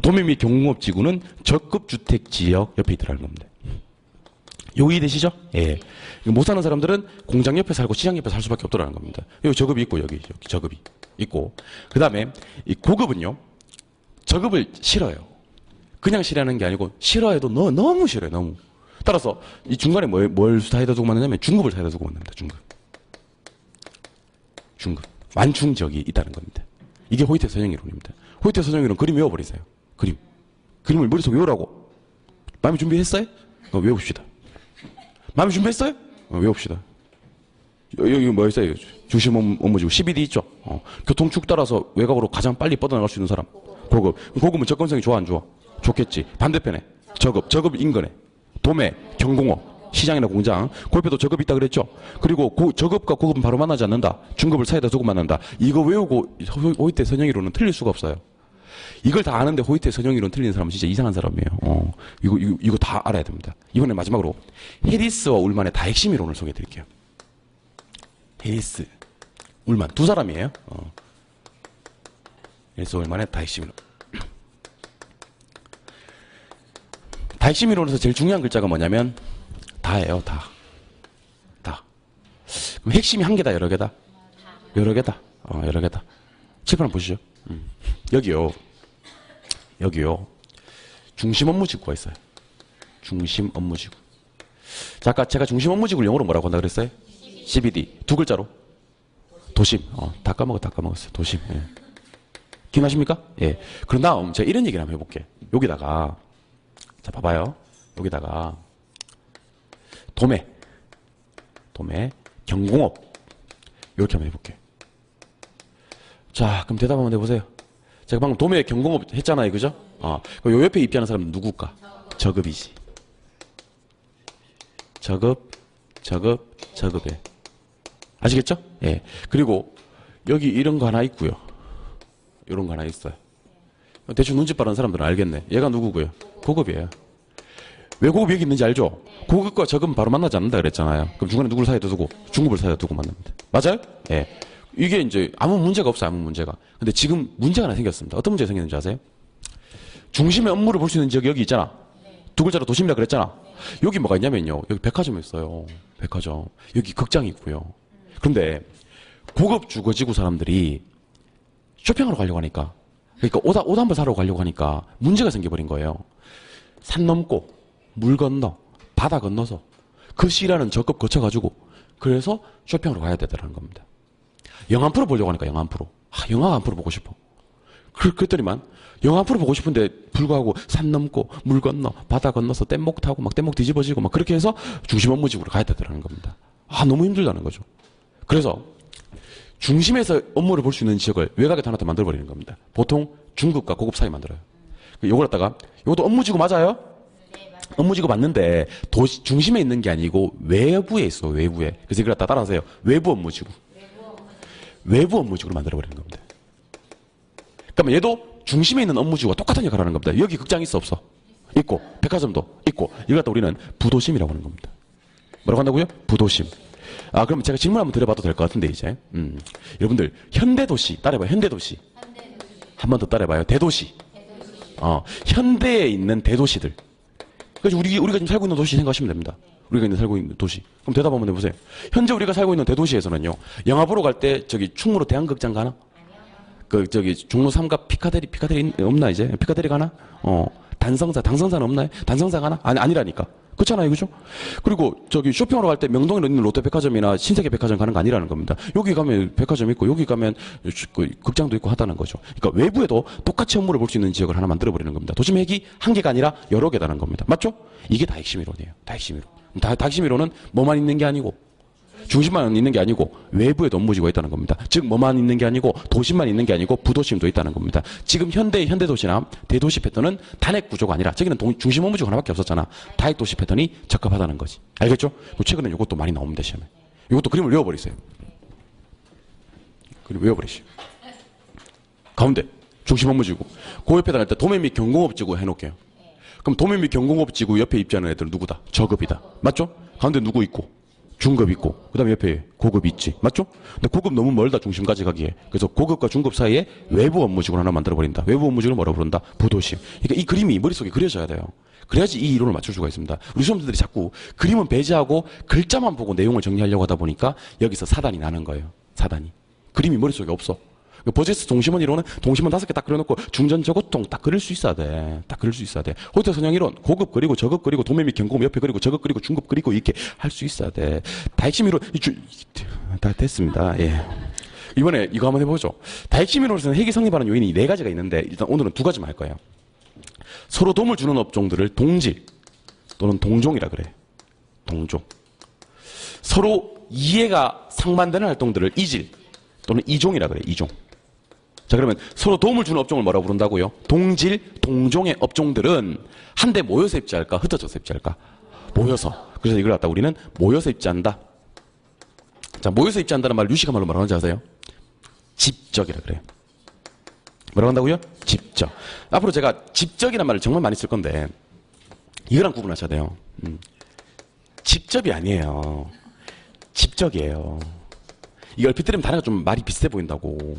도매 및 경공업 지구는 적급 주택 지역 옆에 있더라는 겁니다. 요 이해되시죠? 예. 못 사는 사람들은 공장 옆에 살고 시장 옆에 살 수밖에 없더라는 겁니다. 여기 저급이 있고, 여기 저급이 있고. 그 다음에 이 고급은요, 저급을 싫어요. 그냥 싫어하는 게 아니고, 싫어해도 너무 싫어요, 너무. 따라서 이 중간에 뭘 사이다 두고 만나냐면 중급을 사이다 두고 만납니다, 중급. 완충적이 있다는 겁니다. 이게 호이트 선형이론입니다. 호이트 선형이론 그림 외워버리세요. 그림을 머릿속에 외우라고. 마음이 준비했어요? 외웁시다. 마음이 준비했어요? 외웁시다. 여기 뭐 있어요? 중심 업무지구 12D 있죠? 교통축 따라서 외곽으로 가장 빨리 뻗어나갈 수 있는 사람. 고급. 고급은 접근성이 좋아, 안 좋아? 좋겠지. 반대편에 저급 인근에 도매, 경공업, 시장이나 공장, 골프도 저급이 있다 그랬죠? 그리고 저급과 고급은 바로 만나지 않는다. 중급을 사이다 두고 만난다. 이거 외우고 호이트 선형이론은 틀릴 수가 없어요. 이걸 다 아는데 호이트 선형이론 틀리는 사람은 진짜 이상한 사람이에요. 이거 다 알아야 됩니다. 이번에 마지막으로 해리스와 울만의 다핵심 이론을 소개해 드릴게요. 해리스, 울만 두 사람이에요. 해리스 울만의 다핵심 이론. 다핵심 이론에서 제일 중요한 글자가 뭐냐면 다예요. 다. 그럼 핵심이 한 개다, 여러 개다? 여러 개다. 여러 개다. 칠판 한번 보시죠. 여기요. 중심 업무지구가 있어요. 중심 업무지구. 자, 아까 제가 중심 업무지구를 영어로 뭐라고 한다 그랬어요? CBD. 두 글자로. 도심. 다 까먹었어요. 도심. 예. 기억나십니까? 예. 그럼 다음 제가 이런 얘기를 한번 해볼게. 여기다가, 자, 봐봐요. 여기다가, 도매, 경공업. 이렇게 한번 해볼게. 자, 그럼 대답 한번 해보세요. 제가 방금 도매 경공업 했잖아요, 그죠? 요 옆에 입장하는 사람은 누굴까? 저급이지. 저급에. 아시겠죠? 예. 그리고 여기 이런 거 하나 있고요. 이런 거 하나 있어요. 대충 눈치 빠른 사람들은 알겠네. 얘가 누구고요? 고급이에요. 왜 고급이 여기 있는지 알죠? 고급과 저급은 바로 만나지 않는다 그랬잖아요. 그럼 중간에 누구를 사이에 두고? 중급을 사이에 두고 만납니다. 맞아요? 예. 이게 이제 아무 문제가 없어요, 아무 문제가. 근데 지금 문제가 하나 생겼습니다. 어떤 문제가 생겼는지 아세요? 중심의 업무를 볼 수 있는 지역이 여기 있잖아. 두 글자로 도심이라 그랬잖아. 여기 뭐가 있냐면요. 여기 백화점이 있어요. 백화점. 여기 극장이 있고요. 그런데 고급 주거지구 사람들이 쇼핑하러 가려고 하니까, 그러니까 옷 한 벌 사러 가려고 하니까 문제가 생겨버린 거예요. 산 넘고 물 건너 바다 건너서 그 시라는 저급 거쳐가지고 그래서 쇼핑하러 가야 되더라는 겁니다. 영화 한 프로 보려고 하니까 영화 한 프로. 영화 한 프로 보고 싶어. 그랬더니만 영화 한 프로 보고 싶은데 불구하고 산 넘고 물 건너 바다 건너서 뗏목 타고 막 뗏목 뒤집어지고 막 그렇게 해서 중심 업무지구로 가야 되더라는 겁니다. 너무 힘들다는 거죠. 그래서 중심에서 업무를 볼 수 있는 지역을 외곽에 하나 더 만들어버리는 겁니다. 보통 중급과 고급 사이 만들어요. 요걸 갖다가, 요것도 업무지구 맞아요? 업무지구 맞는데 중심에 있는 게 아니고 외부에 있어, 외부에. 그래서 이걸 갖다 따라하세요. 외부 업무지구. 외부 업무지구로 만들어버리는 겁니다. 그러면 얘도 중심에 있는 업무지구가 똑같은 역할을 하는 겁니다. 여기 극장 있어, 없어? 있고, 백화점도 있고, 이걸 갖다 우리는 부도심이라고 하는 겁니다. 뭐라고 한다고요? 부도심. 그럼 제가 질문 한번 드려봐도 될 것 같은데, 이제. 여러분들, 현대도시, 따라해봐요, 현대도시. 한 번 더 따라해봐요, 대도시. 현대에 있는 대도시들. 그래서 우리가 지금 살고 있는 도시 생각하시면 됩니다. 우리가 살고 있는 도시. 그럼 대답 한번 해보세요. 현재 우리가 살고 있는 대도시에서는요, 영화 보러 갈 때 저기 충무로 대한극장 가나? 종로 3갑 피카데리 없나 이제? 피카데리 가나? 당성사는 없나요? 당성사 가나? 아니라니까. 그렇잖아요, 그죠? 그리고 저기 쇼핑하러 갈 때 명동에 있는 롯데백화점이나 신세계백화점 가는 거 아니라는 겁니다. 여기 가면 백화점 있고 여기 가면 극장도 있고 하다는 거죠. 그러니까 외부에도 똑같이 업무를 볼 수 있는 지역을 하나 만들어버리는 겁니다. 도심 핵이 한 개가 아니라 여러 개다는 겁니다. 맞죠? 이게 다핵심 이론이에요. 다핵심 이론. 다핵심 이론은 뭐만 있는 게 아니고 중심만 있는 게 아니고 외부에도 업무지구가 있다는 겁니다. 즉 뭐만 있는 게 아니고 도심만 있는 게 아니고 부도심도 있다는 겁니다. 지금 현대도시나 대도시 패턴은 단핵 구조가 아니라 저기는 중심 업무지구 하나밖에 없었잖아. 다핵 도시 패턴이 적합하다는 거지. 알겠죠? 최근에 이것도 많이 나옵니다, 시험에. 이것도 그림을 외워버리세요. 그림 외워버리시오. 가운데 중심 업무지구. 그 옆에다 할 때 도매 및 경공업지구 해놓을게요. 그럼 도매 및 경공업지구 옆에 입지하는 애들은 누구다? 저급이다. 맞죠? 가운데 누구 있고? 중급 있고 그다음에 옆에 고급 있지. 맞죠? 근데 고급 너무 멀다 중심까지 가기에. 그래서 고급과 중급 사이에 외부 업무직을 하나 만들어 버린다. 외부 업무직을 뭐라고 부른다? 부도심. 그러니까 이 그림이 머릿속에 그려져야 돼요. 그래야지 이 이론을 맞출 수가 있습니다. 우리 수험생들이 자꾸 그림은 배제하고 글자만 보고 내용을 정리하려고 하다 보니까 여기서 사단이 나는 거예요. 사단이. 그림이 머릿속에 없어. 버제스 동심원 이론은 동심원 5개 딱 그려놓고 중전 저고통 딱 그릴 수 있어야 돼. 딱 그릴 수 있어야 돼. 호이트 선형 이론 고급 그리고 저급 그리고 도매 및 경고음 옆에 그리고 저급 그리고 중급 그리고 이렇게 할 수 있어야 돼. 다핵심 이론 다 됐습니다. 예. 이번에 이거 한번 해보죠. 다핵심 이론에서는 핵이 성립하는 요인이 4가지가 있는데 일단 오늘은 2가지만 할 거예요. 서로 도움을 주는 업종들을 동질 또는 동종이라 그래. 동종. 서로 이해가 상반되는 활동들을 이질 또는 이종이라 그래. 이종. 자, 그러면 서로 도움을 주는 업종을 뭐라고 부른다고요? 동질, 동종의 업종들은 한데 모여서 입지할까? 흩어져서 입지할까? 모여서. 그래서 이걸 갖다 우리는 모여서 입지한다. 자, 모여서 입지한다는 말을 유식한 말로 뭐라고 하는지 아세요? 집적이라 그래요. 뭐라고 한다고요? 집적. 앞으로 제가 집적이라는 말을 정말 많이 쓸 건데 이거랑 구분하셔야 돼요. 집접이 아니에요. 집적이에요. 이거 얼핏 들으면 단어가 좀 말이 비슷해 보인다고.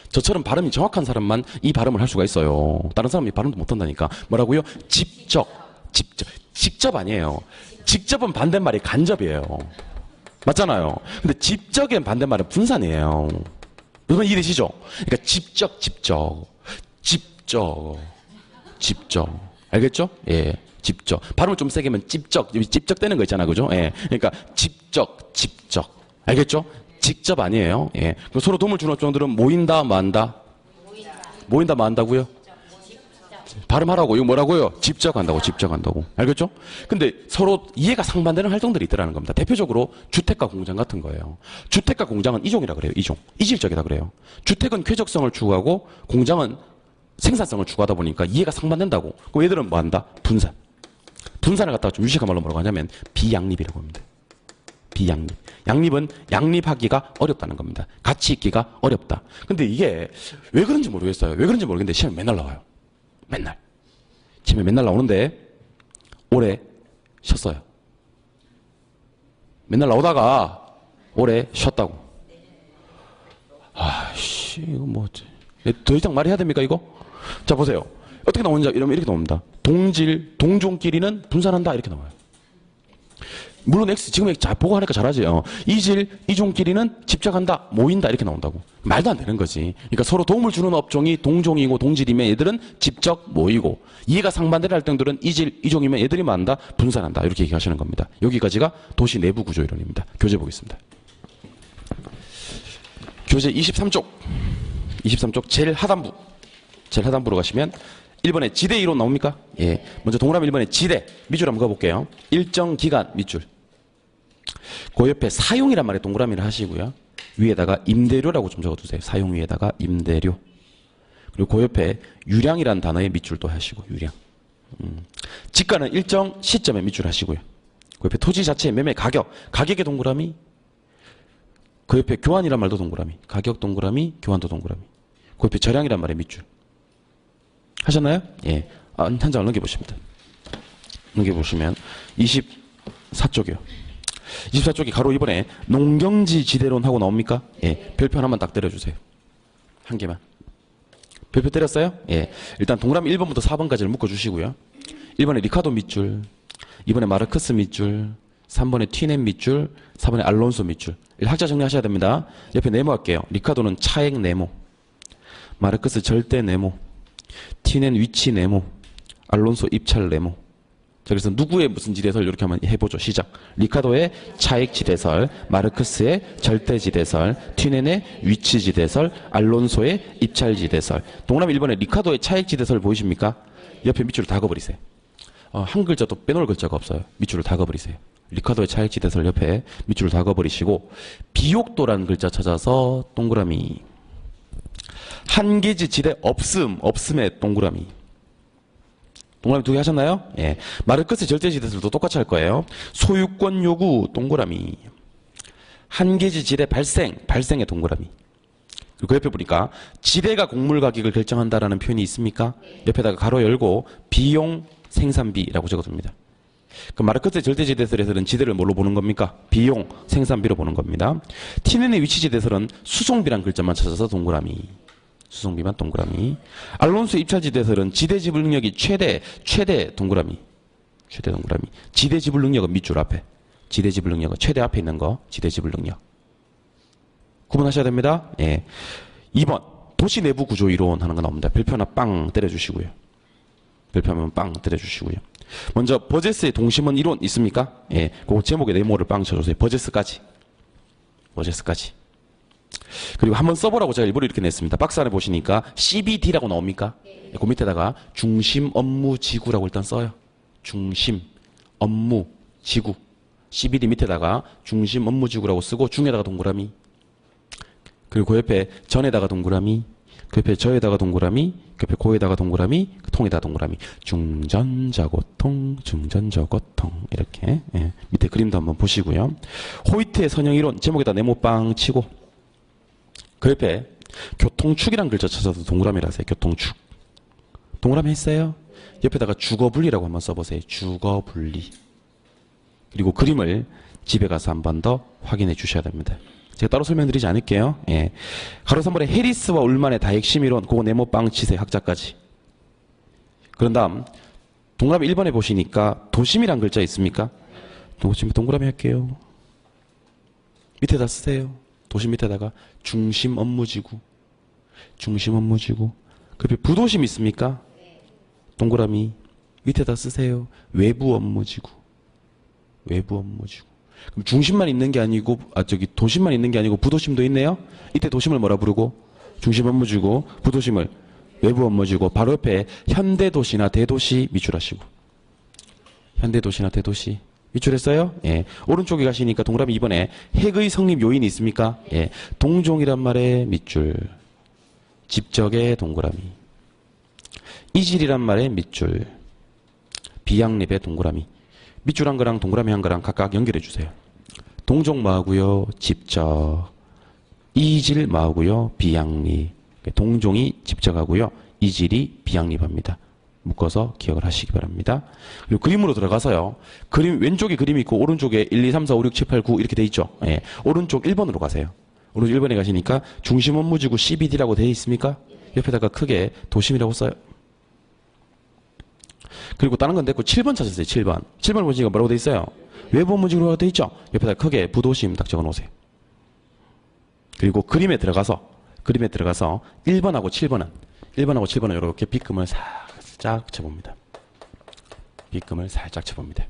저처럼 발음이 정확한 사람만 이 발음을 할 수가 있어요. 다른 사람이 발음도 못한다니까. 뭐라고요? 집적. 집적. 직접 아니에요. 직접은 반대말이 간접이에요. 맞잖아요. 근데 집적의 반대말은 분산이에요. 여러분 이해되시죠? 그러니까 집적. 알겠죠? 예. 집적. 발음을 좀 세게 하면 집적되는 거 있잖아. 그죠? 예. 그러니까 집적. 알겠죠? 직접 아니에요. 예. 그럼 서로 도움을 주는 업종들은 모인다, 만다? 모인다, 만다고요? 발음하라고. 이거 뭐라고요? 집적한다고. 알겠죠? 근데 서로 이해가 상반되는 활동들이 있더라는 겁니다. 대표적으로 주택과 공장 같은 거예요. 주택과 공장은 이종이라 그래요. 이종. 이질적이다 그래요. 주택은 쾌적성을 추구하고 공장은 생산성을 추구하다 보니까 이해가 상반된다고. 그럼 얘들은 뭐 한다? 분산. 분산을 갖다가 좀 유식한 말로 뭐라고 하냐면 비양립이라고 합니다. 비양립. 양립은 양립하기가 어렵다는 겁니다. 같이 있기가 어렵다. 근데 이게 왜 그런지 모르겠어요. 왜 그런지 모르겠는데 시험에 맨날 나와요. 맨날. 시험에 맨날 나오는데 올해 쉬었어요. 맨날 나오다가 올해 쉬었다고. 아씨 이거 뭐지? 더 이상 말해야 됩니까 이거? 자 보세요. 어떻게 나오는지 이러면 이렇게 나옵니다. 동질, 동종끼리는 분산한다 이렇게 나와요. 물론 X 지금 잘 보고 하니까 잘하지. 이질, 이종끼리는 집적한다, 모인다 이렇게 나온다고. 말도 안 되는 거지. 그러니까 서로 도움을 주는 업종이 동종이고 동질이면 얘들은 집적, 모이고 이해가 상반되는 활동들은 이질, 이종이면 얘들이 만다, 분산한다 이렇게 얘기하시는 겁니다. 여기까지가 도시 내부 구조 이론입니다. 교재 보겠습니다. 교재 23쪽. 23쪽 제일 하단부로 가시면 1번에 지대 이론 나옵니까? 예. 먼저 동그라미 1번에 지대. 밑줄 한번 가볼게요. 일정 기간 밑줄. 그 옆에 사용이란 말에 동그라미를 하시고요. 위에다가 임대료라고 좀 적어두세요. 사용 위에다가 임대료. 그리고 그 옆에 유량이라는 단어에 밑줄도 하시고 유량. 지가는 일정 시점에 밑줄 하시고요. 그 옆에 토지 자체의 매매 가격. 가격의 동그라미. 그 옆에 교환이란 말도 동그라미. 가격 동그라미, 교환도 동그라미. 그 옆에 절량이란 말에 밑줄. 하셨나요? 예. 한 장을 넘겨보십니다. 넘겨보시면 24쪽이요. 24쪽이 가로 2번에 농경지 지대론 하고 나옵니까? 예. 별표 하나만 딱 때려주세요. 한 개만. 별표 때렸어요? 예. 일단 동그라미 1번부터 4번까지를 묶어주시고요. 1번에 리카도 밑줄, 2번에 마르크스 밑줄, 3번에 튀넨 밑줄, 4번에 알론소 밑줄. 학자 정리하셔야 됩니다. 옆에 네모 할게요. 리카도는 차액 네모, 마르크스 절대 네모, 튀넨 위치 네모, 알론소 입찰 네모. 자, 그래서 누구의 무슨 지대설 이렇게 한번 해보죠. 시작. 리카도의 차익 지대설, 마르크스의 절대 지대설, 튀넨의 위치 지대설, 알론소의 입찰 지대설. 동그라미 1번에 리카도의 차익 지대설 보이십니까? 옆에 밑줄을 다 그어버리세요. 한 글자도 빼놓을 글자가 없어요. 밑줄을 다 그어버리세요. 리카도의 차익 지대설 옆에 밑줄을 다 그어버리시고 비옥도라는 글자 찾아서 동그라미. 한계지 지대 없음의 동그라미. 동그라미 2개 하셨나요? 예. 마르크스 절대 지대설도 똑같이 할 거예요. 소유권 요구 동그라미. 한계지 지대 발생의 동그라미. 그리고 그 옆에 보니까 지대가 곡물 가격을 결정한다라는 표현이 있습니까? 옆에다가 가로 열고 비용 생산비라고 적어둡니다. 그 마르크스의 절대지대설에서는 지대를 뭘로 보는 겁니까? 비용, 생산비로 보는 겁니다. TNN의 위치지대설은 수송비란 글자만 찾아서 동그라미. 수송비만 동그라미. 알론소의 입찰지대설은 지대지불 능력이 최대 동그라미. 최대 동그라미. 지대지불 능력은 밑줄 앞에. 지대지불 능력은 최대 앞에 있는 거. 지대지불 능력. 구분하셔야 됩니다. 예. 2번. 도시 내부 구조 이론 하는 거 나옵니다. 별표 하나 빵 때려주시고요. 별표하면 빵 때려주시고요. 먼저 버제스의 동심원 이론 있습니까? 예, 그 제목에 네모를 빵 쳐주세요. 버제스까지. 그리고 한번 써보라고 제가 일부러 이렇게 냈습니다. 박스 안에 보시니까 CBD라고 나옵니까? 예, 그 밑에다가 중심 업무 지구라고 일단 써요. 중심 업무 지구. CBD 밑에다가 중심 업무 지구라고 쓰고 중에다가 동그라미. 그리고 그 옆에 전에다가 동그라미. 그 옆에 저에다가 동그라미, 그 옆에 고에다가 동그라미, 그 통에다가 동그라미. 중전자고통, 중전저고통. 이렇게. 예. 밑에 그림도 한번 보시고요. 호이트의 선형이론, 제목에다 네모빵 치고, 그 옆에 교통축이란 글자 찾아서 동그라미라 하세요. 교통축. 동그라미 했어요? 옆에다가 주거분리라고 한번 써보세요. 주거분리. 그리고 그림을 집에 가서 한 번 더 확인해 주셔야 됩니다. 제가 따로 설명드리지 않을게요. 예. 가로 3번에 해리스와 울만의 다핵심이론, 그거 네모빵 치세요. 학자까지. 그런 다음 동그라미 1번에 보시니까 도심이란 글자 있습니까? 도심 동그라미 할게요. 밑에다 쓰세요. 도심 밑에다가 중심 업무지구. 중심 업무지구. 그 옆에 부도심 있습니까? 동그라미. 밑에다 쓰세요. 외부 업무지구. 외부 업무지구. 그럼 중심만 있는 게 아니고, 도심만 있는 게 아니고 부도심도 있네요? 이때 도심을 뭐라 부르고? 중심 업무지구, 부도심을 외부 업무지구, 바로 옆에 현대도시나 대도시 밑줄하시고. 현대도시나 대도시. 밑줄했어요? 예. 오른쪽에 가시니까 동그라미 2번에 핵의 성립 요인이 있습니까? 예. 동종이란 말에 밑줄. 집적의 동그라미. 이질이란 말에 밑줄. 비양립의 동그라미. 밑줄 한 거랑 동그라미 한 거랑 각각 연결해 주세요. 동종 뭐하고요? 집적. 이질 뭐하고요? 비양립. 동종이 집적하고요. 이질이 비양립합니다. 묶어서 기억을 하시기 바랍니다. 그리고 그림으로 들어가서요. 그림 왼쪽에 그림이 있고 오른쪽에 1, 2, 3, 4, 5, 6, 7, 8, 9 이렇게 돼 있죠. 예. 오른쪽 1번으로 가세요. 오른쪽 1번에 가시니까 중심 업무지구 CBD라고 되어 있습니까? 옆에다가 크게 도심이라고 써요. 그리고 다른 건 됐고 7번 찾으세요. 7번. 7번 보시니까 뭐라고 돼 있어요? 외부 업무지구라고 돼 있죠? 옆에다 크게 부도심 딱 적어 놓으세요. 그리고 그림에 들어가서 1번하고 7번은 이렇게 빗금을 살짝 쳐봅니다. 빗금을 살짝 쳐봅니다.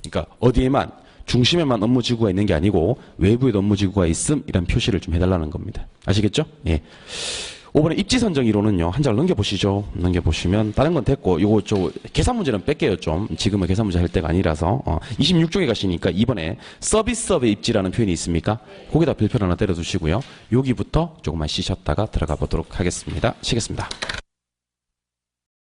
그러니까 어디에만 중심에만 업무지구가 있는 게 아니고 외부에도 업무지구가 있음 이런 표시를 좀 해달라는 겁니다. 아시겠죠? 예. 5번에 입지선정 이론은요. 한 장 넘겨보시죠. 넘겨보시면 다른 건 됐고 요거 계산 문제는 뺄게요. 좀 지금은 계산 문제 할 때가 아니라서 26쪽에 가시니까 2번에 서비스업의 입지라는 표현이 있습니까? 거기다 별표 하나 때려두시고요. 여기부터 조금만 쉬셨다가 들어가 보도록 하겠습니다. 쉬겠습니다.